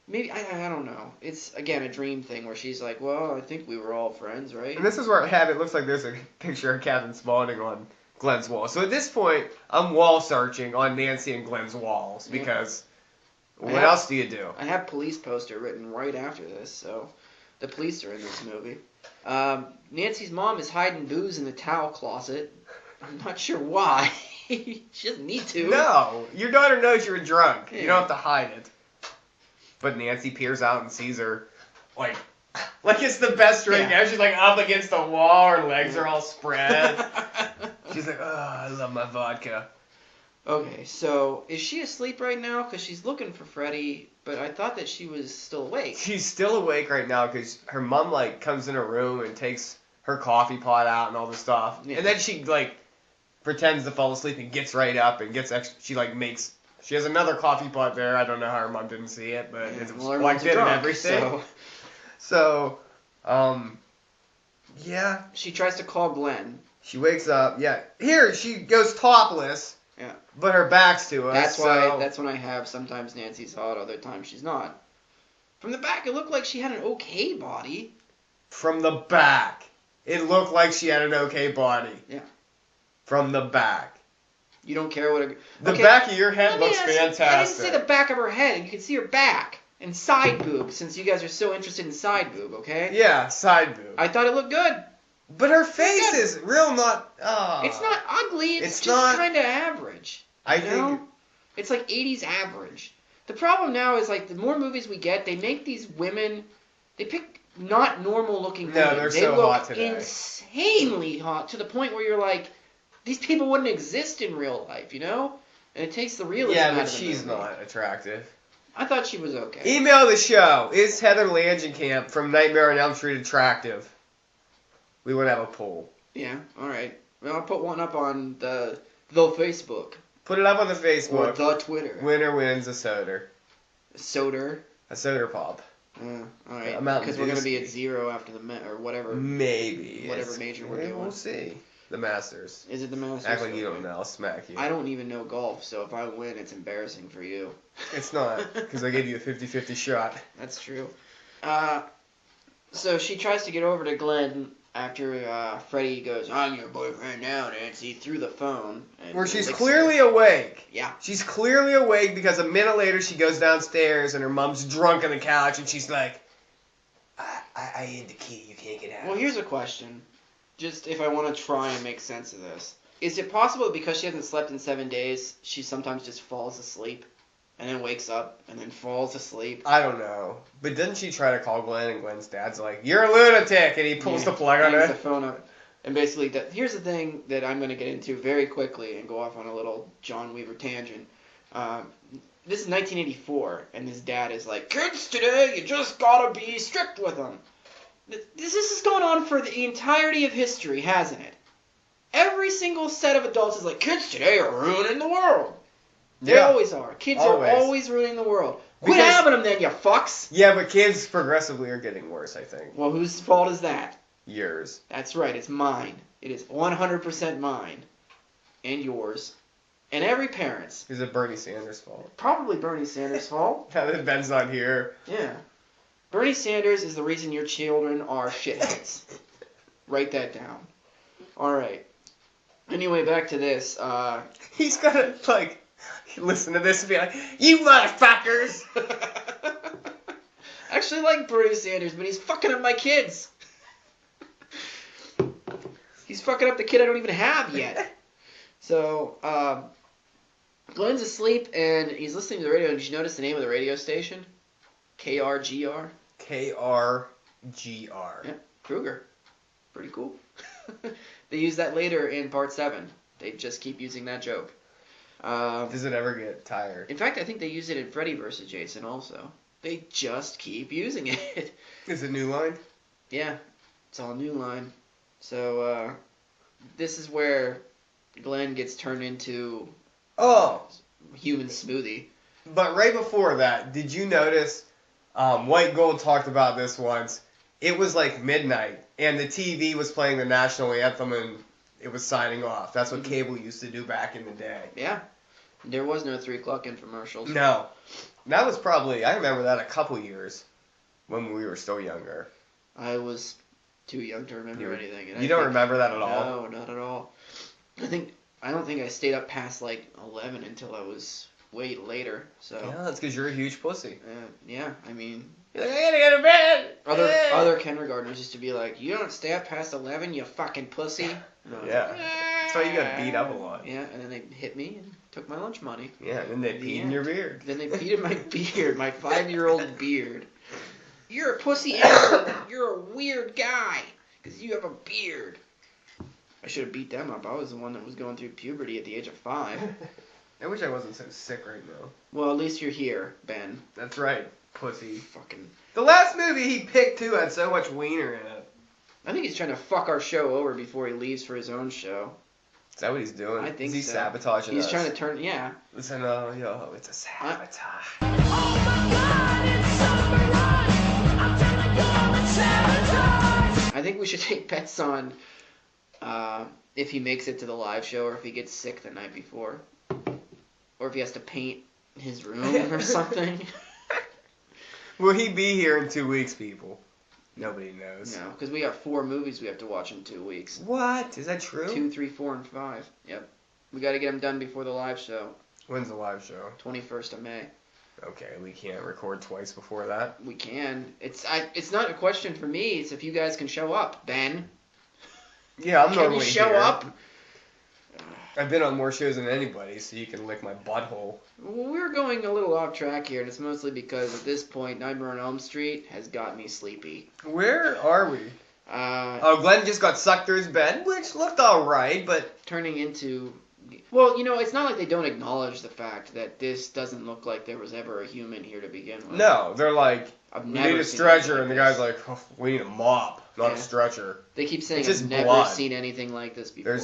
Maybe I don't know. It's again a dream thing where she's like, well, I think we were all friends, right? And this is where it looks like there's a picture of Captain Spaulding on Glenn's wall. So at this point, I'm wall searching on Nancy and Glenn's walls because what else do you do? I have police poster written right after this, so the police are in this movie. Nancy's mom is hiding booze in the towel closet. I'm not sure why. She doesn't need to. No, your daughter knows you're drunk. Yeah. You don't have to hide it. But Nancy peers out and sees her, like it's the best drink ever. She's like up against the wall, her legs are all spread. She's like, oh, I love my vodka. Okay, so is she asleep right now? Because she's looking for Freddy, but I thought that she was still awake. She's still awake right now because her mom comes in her room and takes her coffee pot out and all this stuff, and then she pretends to fall asleep and gets right up and gets extra. She has another coffee pot there. I don't know how her mom didn't see it, but it's plugged in and everything. So, yeah. She tries to call Glenn. She wakes up. Yeah. Here, she goes topless. Yeah. But her back's to us. That's when I have sometimes Nancy's hot, other times she's not. From the back, it looked like she had an okay body. From the back. It looked like she had an okay body. Yeah. From the back. You don't care what The back of your head looks fantastic. I didn't say the back of her head. You can see her back and side boob, since you guys are so interested in side boob, okay? Yeah, side boob. I thought it looked good. But her face is real not... It's not ugly. It's just not kind of average. I think... It's like 80s average. The problem now is, the more movies we get, they make these women... They pick not normal-looking women. No, they're so hot today. They look insanely hot, to the point where you're like... These people wouldn't exist in real life, you know? And it takes the realism out of the movie. Yeah, but she's not attractive. I thought she was okay. Email the show. Is Heather Langenkamp from Nightmare on Elm Street attractive? We would have a poll. Yeah, alright. Well, I'll put one up on the Facebook. Put it up on the Facebook. Or the Twitter. Winner wins a soda. A soda? A soda pop. Alright. Because we're going to be at 0 after the or whatever. Maybe. Whatever major we're doing. We'll see. The Masters. Is it the Masters? Act like you don't know. I'll smack you. I don't even know golf, so if I win, it's embarrassing for you. It's not, because I gave you a 50-50 shot. That's true. So she tries to get over to Glenn after Freddy goes, I'm your boyfriend now, Nancy, through the phone. Where she's clearly awake. Yeah. She's clearly awake because a minute later she goes downstairs and her mom's drunk on the couch and she's like, I hid the key, you can't get out. Well, here's a question. Just if I want to try and make sense of this. Is it possible that because she hasn't slept in 7 days, she sometimes just falls asleep and then wakes up and then falls asleep? I don't know. But didn't she try to call Glenn and Glenn's dad's like, you're a lunatic, and he pulls the plug on her? The phone up. And basically, here's the thing that I'm going to get into very quickly and go off on a little John Weaver tangent. This is 1984, and his dad is like, kids today, you just gotta be strict with them. This is going on for the entirety of history, hasn't it? Every single set of adults is like, kids today are ruining the world. They always are. Kids are always ruining the world. Quit having them then, you fucks. Yeah, but kids progressively are getting worse, I think. Well, whose fault is that? Yours. That's right, it's mine. It is 100% mine. And yours. And every parent's. Is it Bernie Sanders' fault? Probably Bernie Sanders' fault. Now that Ben's not here. Yeah. Bernie Sanders is the reason your children are shitheads. Write that down. Alright. Anyway, back to this. He's gonna, listen to this and be like, you motherfuckers! I actually like Bernie Sanders, but he's fucking up my kids. He's fucking up the kid I don't even have yet. So, Glenn's asleep, and he's listening to the radio. Did you notice the name of the radio station? KRGR? KRGR. Yeah, Kruger. Pretty cool. They use that later in Part 7. They just keep using that joke. Does it ever get tired? In fact, I think they use it in Freddy vs. Jason also. They just keep using it. Is it New Line? Yeah, it's all New Line. So, this is where Glenn gets turned into human smoothie. But right before that, did you notice, White Gold talked about this once, it was like midnight, and the TV was playing the national anthem, and it was signing off. That's what cable used to do back in the day. Yeah. There was no 3 o'clock infomercials. No. That was probably, I remember that a couple years when we were still younger. I was too young to remember anything. And You don't remember that at all? No, not at all. I don't think I stayed up past like 11 until I was way later. So Yeah, that's because you're a huge pussy. yeah, I mean, You're like, I gotta go to bed! other kindergartners used to be like, you don't stay up past 11, you fucking pussy. And I was Yeah. like, That's why you got beat up a lot. yeah, and then they hit me and took my lunch money. Yeah, and then they peed in your beard. Then they peed in my beard, my 5-year-old beard. You're a pussy asshole. You're a weird guy because you have a beard. I should have beat them up. I was the one that was going through puberty at the age of 5. I wish I wasn't so sick right now. Well, at least you're here, Ben. That's right, pussy. Fucking. The last movie he picked, too, had so much wiener in it. I think he's trying to fuck our show over before he leaves for his own show. Is that what he's doing? I think Is he so. sabotaging He's us? trying to turn. Yeah. Listen, yo, it's a sabotage. I think we should take bets on if he makes it to the live show or if he gets sick the night before. Or if he has to paint his room or something. Will he be here in 2 weeks, people? Nobody knows. No, because we got 4 movies we have to watch in 2 weeks. What? Is that true? 2, 3, 4, and 5. Yep. We got to get them done before the live show. When's the live show? 21st of May. Okay, we can't record twice before that. We can. It's not a question for me. It's if you guys can show up, Ben. Yeah, I'm Can normally you show here. up? I've been on more shows than anybody, so you can lick my butthole. Well, we're going a little off track here, and it's mostly because at this point, Nightmare on Elm Street has got me sleepy. Where are we? Oh, Glenn just got sucked through his bed, which looked alright, but... Turning into... Well, it's not like they don't acknowledge the fact that this doesn't look like there was ever a human here to begin with. No, they're like, I've we never need a seen stretcher, anything and the like guy's like, oh, we need a mop, not a stretcher. They keep saying It's just I've never blood. seen anything like this before.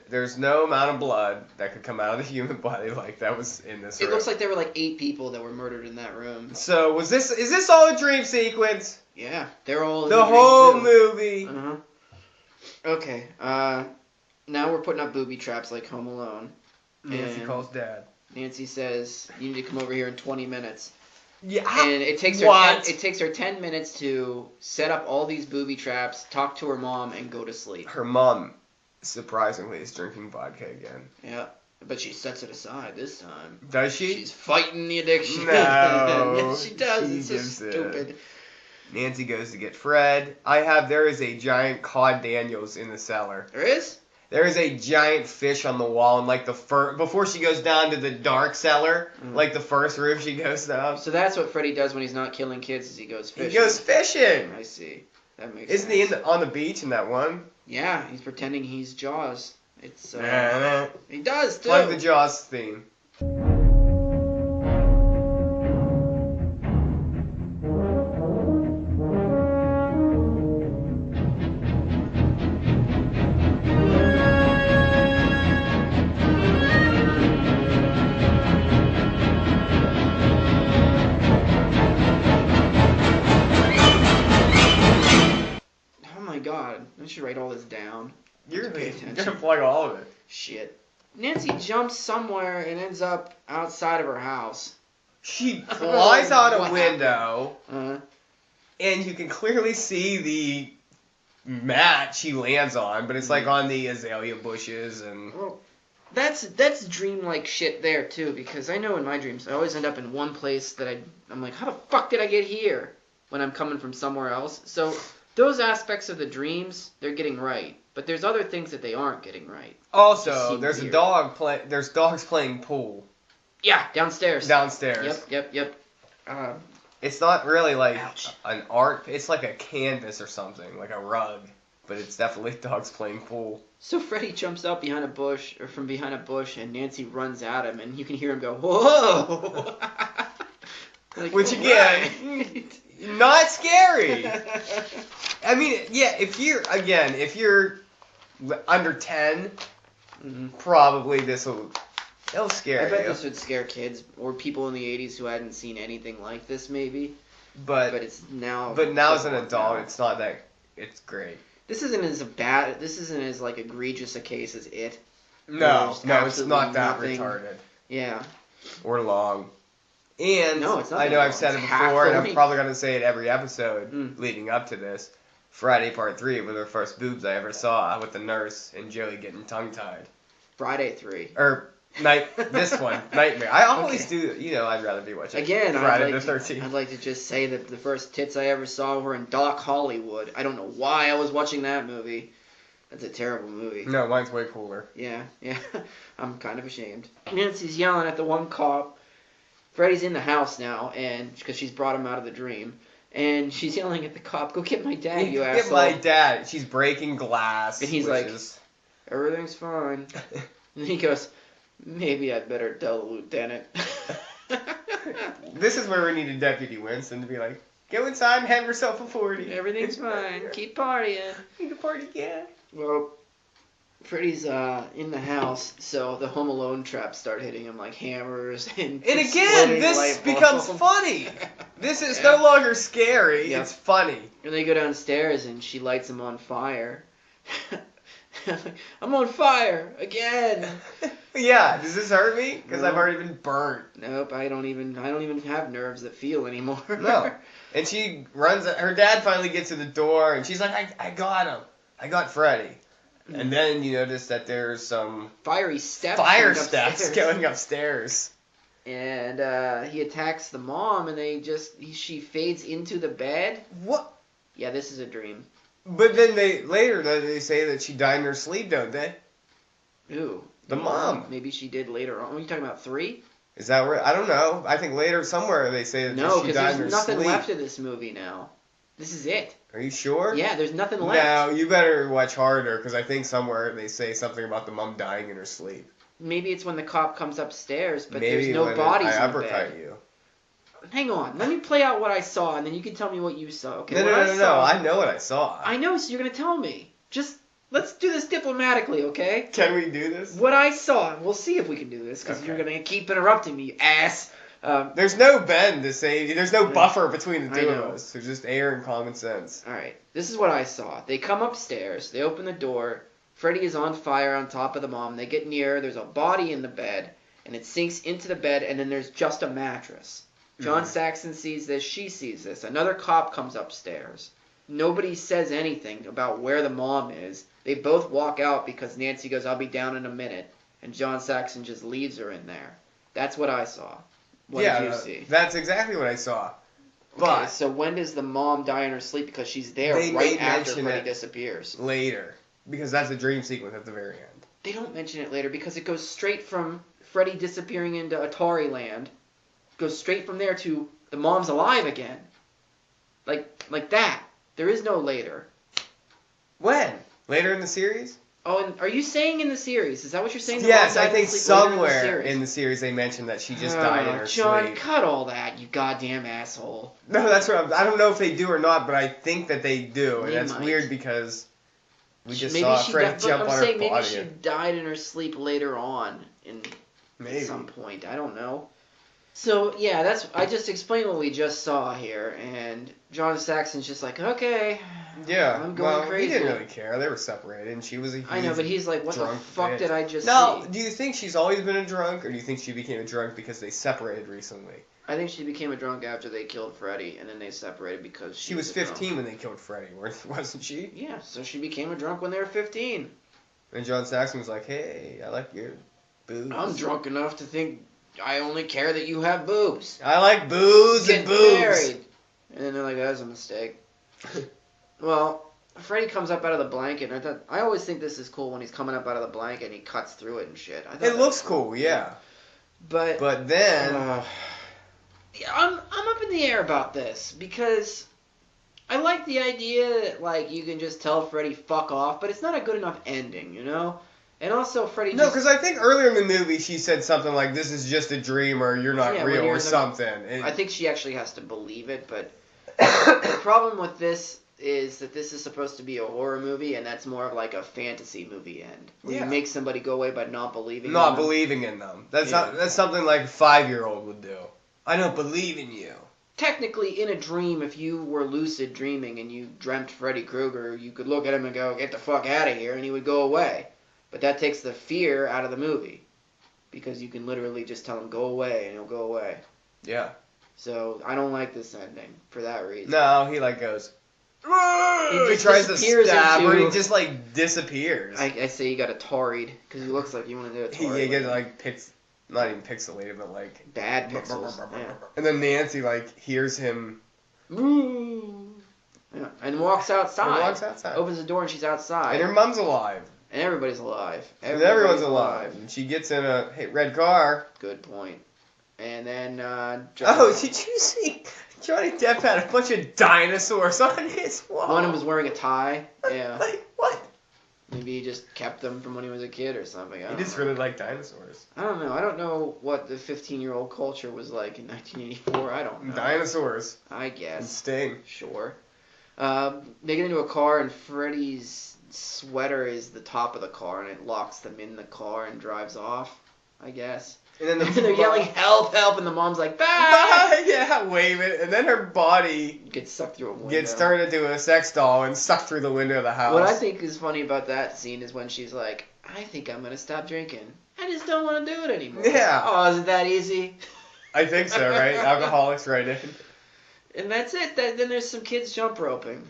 There's no amount of blood that could come out of the human body like that was in this room. It looks like there were like 8 people that were murdered in that room. So, is this all a dream sequence? Yeah, they're all in The dream whole too. movie. Uh-huh. Okay, now we're putting up booby traps like Home Alone. Nancy And calls dad. Nancy says, you need to come over here in 20 minutes. Yeah. And it takes her What? it takes her 10 minutes to set up all these booby traps, talk to her mom, and go to sleep. Her mom, surprisingly, is drinking vodka again. Yeah, but she sets it aside this time. Does she? She's fighting the addiction. No. Yes, she does. She It's so gives it. stupid. Nancy goes to get Fred. There is a giant Cod Daniels in the cellar. There is? There is a giant fish on the wall, and like before she goes down to the dark cellar, like the first room she goes down. So that's what Freddy does when he's not killing kids, is he goes fishing. He goes fishing. I see. That makes Isn't sense. he on the beach in that one? Yeah, he's pretending he's Jaws. It's Nah. he does too. Plug the Jaws theme. Oh my god, I should write all this down. You're Pay attention. gonna plug all of it. Shit. Nancy jumps somewhere and ends up outside of her house. She flies out What a window, happened? and you can clearly see the mat she lands on, but it's like on the azalea bushes and. Well, that's dream-like shit there too, because I know in my dreams I always end up in one place that I'm like, how the fuck did I get here? When I'm coming from somewhere else. So those aspects of the dreams they're getting right, but there's other things that they aren't getting right. Also, Seems there's weird. there's dogs playing pool Yeah, downstairs. downstairs. Yep. It's not really like Ouch. an art. It's like a canvas or something, like a rug. But it's definitely dogs playing pool. So Freddy jumps out behind a bush, or from behind a bush, and Nancy runs at him, and you can hear him go, "Whoa!" Like, Which "All again, right." not scary. I mean, yeah, if you're under 10, probably it'll scare I bet you. this would scare kids or people in the 80s who hadn't seen anything like this, maybe. But it's now. But now as an now. adult, it's not that. It's great. This isn't as like egregious a case as It. No, There's it's not absolutely that nothing. retarded Yeah. or long. And No, it's not I that know I've long. said it It's half before, the and I'm week. probably going to say it every episode Mm. leading up to this. Friday Part 3 were the first boobs I ever saw with the nurse and Joey getting tongue-tied. Friday 3. Or this one, Nightmare. I always do, I'd rather be watching Again, Friday the 13th. I'd like to just say that the first tits I ever saw were in Doc Hollywood. I don't know why I was watching that movie. That's a terrible movie. No, mine's way cooler. Yeah. I'm kind of ashamed. Nancy's yelling at the one cop. Freddy's in the house now, and because she's brought him out of the dream. And she's yelling at the cop, "Go get my dad, you Get asshole." my dad. She's breaking glass. And he's which like- is- Everything's fine. And he goes, "Maybe I'd better tell the lieutenant." This is where we needed Deputy Winston to be like, go inside and have yourself a 40. Everything's fine. Keep partying. You can party again. Well, Freddy's in the house, so the Home Alone traps start hitting him like hammers and And again, exploding this light becomes bulbs. funny. This is Yeah. no longer scary. Yeah. It's funny. And they go downstairs and she lights him on fire. I'm on fire again. Yeah, does this hurt me? Because No. I've already been burnt. Nope, I don't even have nerves that feel anymore. No. And she runs, her dad finally gets to the door and she's like, I got him. I got Freddy. And then you notice that there's some Fiery steps. fire going steps upstairs. going upstairs. And he attacks the mom, and she fades into the bed. What? Yeah, this is a dream. But then later they say that she died in her sleep, don't they? Ooh. The mom. Maybe she did later on. Are you talking about 3? Is that right? I don't know. I think later somewhere they say that No, she because died in her there's nothing sleep. left of this movie now. This is it. Are you sure? Yeah, there's nothing left. Now, you better watch harder, because I think somewhere they say something about the mom dying in her sleep. Maybe it's when the cop comes upstairs, but Maybe there's no when bodies I in the uppercut bed. you. Hang on. Let me play out what I saw, and then you can tell me what you saw. Okay? No, what I no. saw- I know what I saw. I know, so you're going to tell me. Just, let's do this diplomatically, okay? Can we do this? What I saw, we'll see if we can do this, because Okay. you're going to keep interrupting me, you ass. There's no Ben to say. There's no buffer between the I two know. of us. So just air and common sense. Alright, this is what I saw. They come upstairs, they open the door, Freddy is on fire on top of the mom, they get near, there's a body in the bed, and it sinks into the bed, and then there's just a mattress. John Saxon sees this, she sees this. Another cop comes upstairs. Nobody says anything about where the mom is. They both walk out because Nancy goes, "I'll be down in a minute," and John Saxon just leaves her in there. That's what I saw. What did you see? That's exactly what I saw. Okay, But so when does the mom die in her sleep? Because she's there They right may after mention Freddy it. disappears. later, because that's a dream sequence at the very end. They don't mention it later because it goes straight from Freddy disappearing into Atari Land, goes straight from there to the mom's alive again. Like that. There is no later. When? Later in the series? Oh, and are you saying in the series? Is that what you're saying? The Yes, mom I died think in sleep later somewhere in in the series they mentioned that she just died in her John, sleep. cut all that, you goddamn asshole. No, that's what I don't know if they do or not, but I think that they do, and They that's might. weird because we just Maybe saw she Freddy died, jump but on I'm her saying maybe body. she died in her sleep later on Maybe. at some point. I don't know. So yeah, I just explained what we just saw here, and John Saxon's just like, okay. Yeah, I'm going well, crazy. he didn't really care. They were separated, and she was a huge I know, but he's like, what the drunk fuck bitch. did I just Now, see? do you think she's always been a drunk, or do you think she became a drunk because they separated recently? I think she became a drunk after they killed Freddy, and then they separated because She was a drunk. 15 when they killed Freddy, wasn't she? Yeah, so she became a drunk when they were 15. And John Saxon was like, hey, I like your boobs. I'm drunk enough to think I only care that you have boobs. I like booze Get and boobs. married. And then they're like, that's a mistake. Well, Freddy comes up out of the blanket, and I always think this is cool when he's coming up out of the blanket and he cuts through it and shit. I thought It that looks was cool, yeah. But then... yeah, I'm up in the air about this because I like the idea that like you can just tell Freddy fuck off, but it's not a good enough ending, you know? And also Freddy No, just... because I think earlier in the movie she said something like, this is just a dream, or you're not Yeah, when real, you're or in the- something. And- I think she actually has to believe it, but the problem with this is that this is supposed to be a horror movie, and that's more of like a fantasy movie end. Where Yeah. you make somebody go away by not believing not in them. believing in them. That's Yeah. not, that's something like a 5-year-old would do. I don't believe in you. Technically, in a dream, if you were lucid dreaming and you dreamt Freddy Krueger, you could look at him and go, get the fuck out of here, and he would go away. But that takes the fear out of the movie. Because you can literally just tell him, go away, and he'll go away. Yeah. So I don't like this ending for that reason. No, he like goes. He just tries to disappears stab her. into- He just like disappears. I say you got a tauried because he looks like you want to do a tauried. He gets like not even pixelated, but like. bad pixels. And then Nancy like hears him. Yeah, and walks outside. And walks outside. Opens the door and she's outside. And her mom's alive. And everybody's alive. And everyone's alive. And she gets in a red car. Good point. And then. Oh, did you see? Johnny Depp had a bunch of dinosaurs on his wall. One of them was wearing a tie. Yeah. Like, what? Maybe he just kept them from when he was a kid or something. He just really liked dinosaurs. I don't know. I don't know what the 15-year-old culture was like in 1984. I don't know. Dinosaurs. I And guess. Sting. Sure. They get into a car and Freddy's sweater is the top of the car and it locks them in the car and drives off, I guess. And then And they're yelling, help, help, and the mom's like, bah! Yeah, wave it. And then her body Gets sucked through a window. gets turned into a sex doll and sucked through the window of the house. What I think is funny about that scene is when she's like, I think I'm going to stop drinking. I just don't want to do it anymore. Yeah. Oh, is it that easy? I think so, right? Alcoholics right in. And that's it. Then there's some kids jump roping.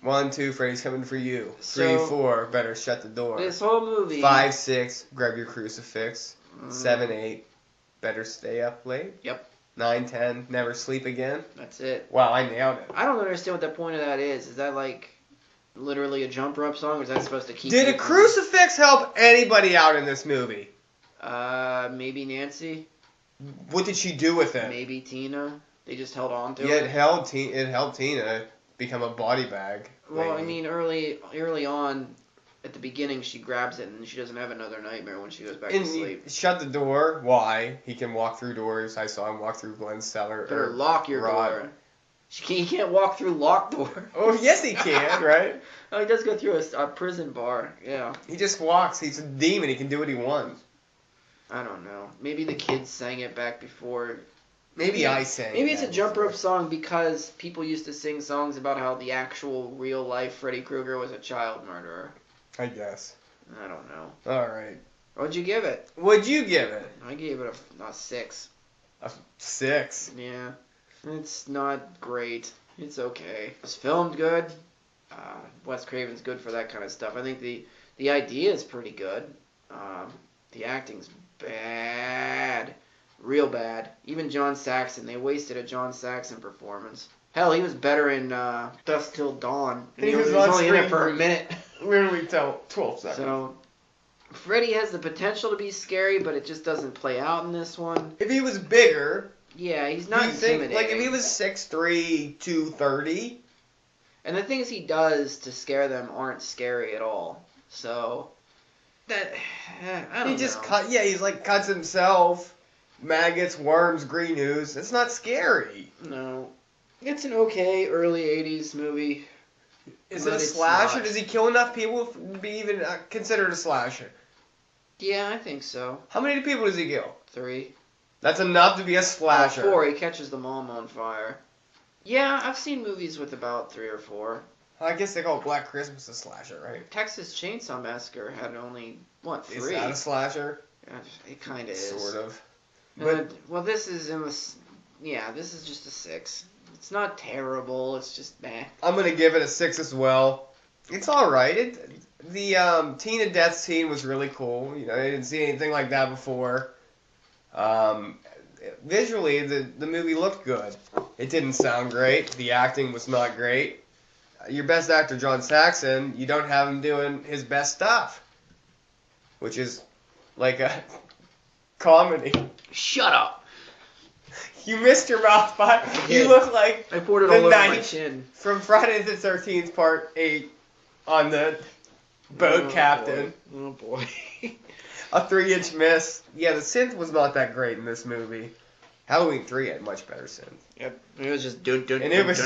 1, 2, Freddy's coming for you. 3, So- 4, better shut the door. This whole movie. 5, 6, grab your crucifix. 7, 8, better stay up late. Yep. 9, 10, never sleep again. That's it. Wow, I nailed it. I don't understand what the point of that is. Is that like literally a jump rope song, or is that supposed to keep? Did a people- crucifix help anybody out in this movie? Maybe Nancy. What did she do with it? Maybe Tina. They just held on to Yeah, it. it helped Tina become a body bag. Well, I lady. mean, early on, at the beginning, she grabs it and she doesn't have another nightmare when she goes back And to he sleep. shut the door. Why? He can walk through doors. I saw him walk through Glenn's cellar. Better or lock your Rod. door. He can't walk through locked door. Oh, yes, he can, right? Oh, he does go through a prison bar. Yeah. He just walks. He's a demon. He can do what he wants. I don't know. Maybe the kids sang it back before. Maybe I sang. Maybe it's a that jump before. rope song because people used to sing songs about how the actual real life Freddy Krueger was a child murderer. I guess. I don't know. All right. What'd you give it? What'd you give it? I gave it a 6. A 6. Yeah. It's not great. It's okay. It's filmed good. Wes Craven's good for that kind of stuff. I think the idea is pretty good. The acting's bad. Real bad. Even John Saxon. They wasted a John Saxon performance. Hell, he was better in Dusk Till Dawn. And He he was was on only in it screen for a for- minute. Literally 12 seconds. So, Freddy has the potential to be scary, but it just doesn't play out in this one. If he was bigger, Yeah, he's not do you think, intimidating. like if he was 6'3", 230, And the things he does to scare them aren't scary at all. So, that, I don't he just know. he's like cuts himself, maggots, worms, green ooze. It's not scary. No. It's an okay early 80s movie. Is But it a it's slasher? not. Does he kill enough people to be even considered a slasher? Yeah, I think so. How many people does he kill? 3. That's enough to be a slasher. 4, he catches the mom on fire. Yeah, I've seen movies with about 3 or 4. I guess they call Black Christmas a slasher, right? Texas Chainsaw Massacre had only, 3? Is that a slasher? Yeah, it kind of is. Sort of. But well, this is in this. Yeah, this is just a 6. It's not terrible. It's just meh. I'm gonna give it a 6 as well. It's all right. The Tina death scene was really cool. You know, I didn't see anything like that before. Visually, the movie looked good. It didn't sound great. The acting was not great. Your best actor, John Saxon, you don't have him doing his best stuff, which is like a comedy. Shut up. You missed your mouth, but you did. look like I poured it The all over my knife. chin. from Friday the 13th, Part 8, on the boat Oh, captain. Boy. Oh boy. A 3-inch miss. Yeah, the synth was not that great in this movie. Halloween 3 had much better synth. Yep. It was just dun dun. And it was,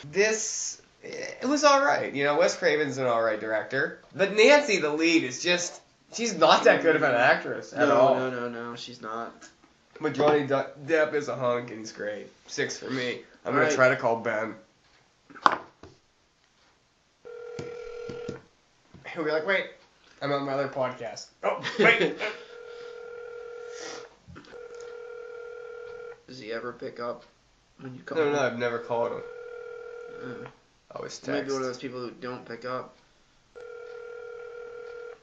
this, it was alright. You know, Wes Craven's an alright director. But Nancy, the lead, is just, she's not that good of an actress at all. No, she's not. But Johnny Depp is a hunk, and he's great. 6 for me. I'm going Alright. to try to call Ben. He'll be like, wait, I'm on my other podcast. Oh, wait. Does he ever pick up when you call No, him? I've never called him. Uh, I always he might text. be one of those people who don't pick up.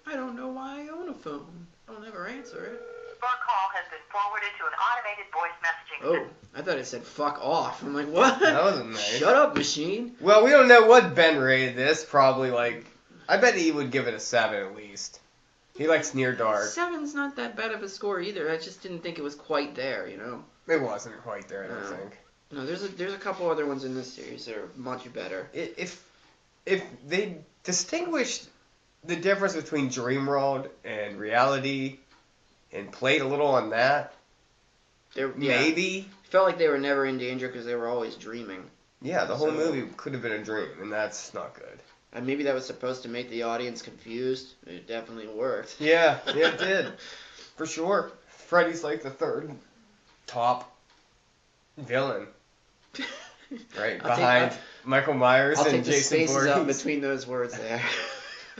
I don't know why I own a phone. I'll never answer it. Your call has been forwarded to an automated voice messaging Oh, system. I thought it said fuck off. I'm like, what? That wasn't nice. Shut up, machine. Well, we don't know what Ben rated this. Probably like, I bet he would give it a 7 at least. He likes Near Dark. 7's not that bad of a score either. I just didn't think it was quite there, you know. It wasn't quite there, I don't No. think. No, there's a couple other ones in this series that are much better. If they distinguished the difference between dream world and reality and played a little on that, maybe. Felt like they were never in danger because they were always dreaming. Yeah, the whole So- movie could have been a dream, and that's not good. And maybe that was supposed to make the audience confused. It definitely worked. Yeah, it did. For sure. Freddy's like the third top villain. Right, I'll behind Michael Myers I'll and take the Jason spaces out Voorhees. between those words there.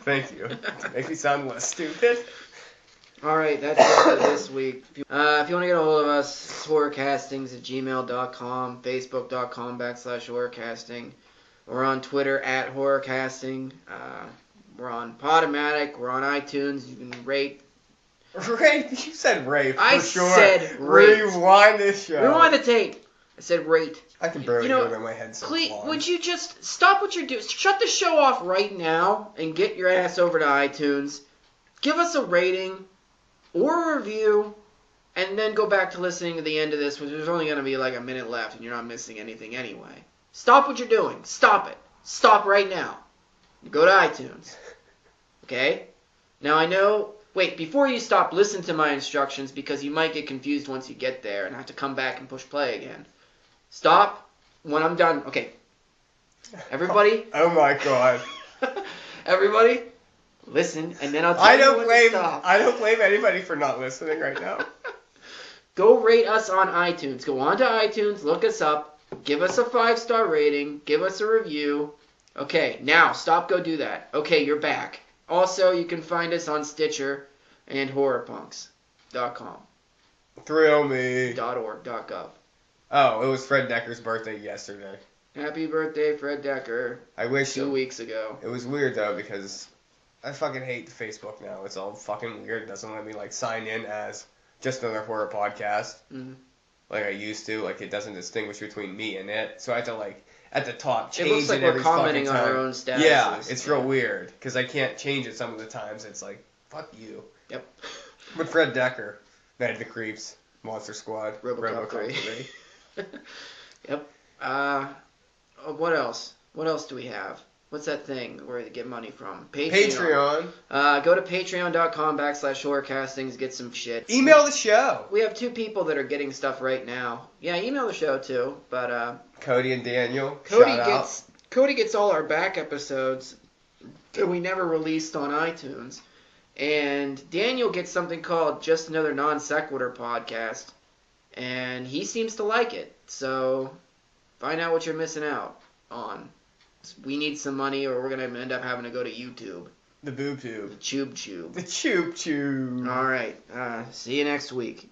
Thank you. Make me sound less stupid. Alright, that's it for this week. If you want to get a hold of us, it's horrorcastings@gmail.com, facebook.com/horrorcasting. We're on Twitter @horrorcasting. We're on Podomatic. We're on iTunes. You can rate. Rape? You said rape, for I sure. said rape. Rewind this show. Rewind the tape. I said rate. I can barely You know, do it in my head so Please, long. would you just stop what you're doing? Shut the show off right now and get your ass over to iTunes. Give us a rating or a review, and then go back to listening to the end of this, which there's only going to be like a minute left, and you're not missing anything anyway. Stop what you're doing. Stop it. Stop right now. Go to iTunes. Okay? Now I know... Wait, before you stop, listen to my instructions, because you might get confused once you get there and have to come back and push play again. Stop when I'm done. Okay. Everybody... Oh my god. Everybody, listen, and then I'll tell you when to stop. I don't blame anybody for not listening right now. Go rate us on iTunes. Go on to iTunes, look us up, give us a 5-star rating, give us a review. Okay, now stop, go do that. Okay, you're back. Also, you can find us on Stitcher and horrorpunks.com. Thrill me. .org.gov. Oh, it was Fred Decker's birthday yesterday. Happy birthday, Fred Decker. I wish 2 weeks ago. It was weird though because I fucking hate Facebook now. It's all fucking weird. It doesn't let me like sign in as just another horror podcast like I used to. Like it doesn't distinguish between me and it. So I have to like at the top change It looks like it we're every commenting fucking on time. our own statuses. Yeah, it's real weird because I can't change it some of the times. It's like fuck you. Yep. But Fred Decker, Night of the Creeps, Monster Squad, RoboCop 3. 3. Yep. What else? What else do we have? What's that thing where they get money from? Patreon. Go to patreon.com/horrorcastings, get some shit. Email the show. We have 2 people that are getting stuff right now. Yeah, email the show too. But Cody and Daniel. Cody shout out. gets all our back episodes that we never released on iTunes. And Daniel gets something called Just Another Non Sequitur Podcast. And he seems to like it. So find out what you're missing out on. We need some money or we're going to end up having to go to YouTube. The Boob Tube. The Tube Tube. The Tube Tube. All right. See you next week.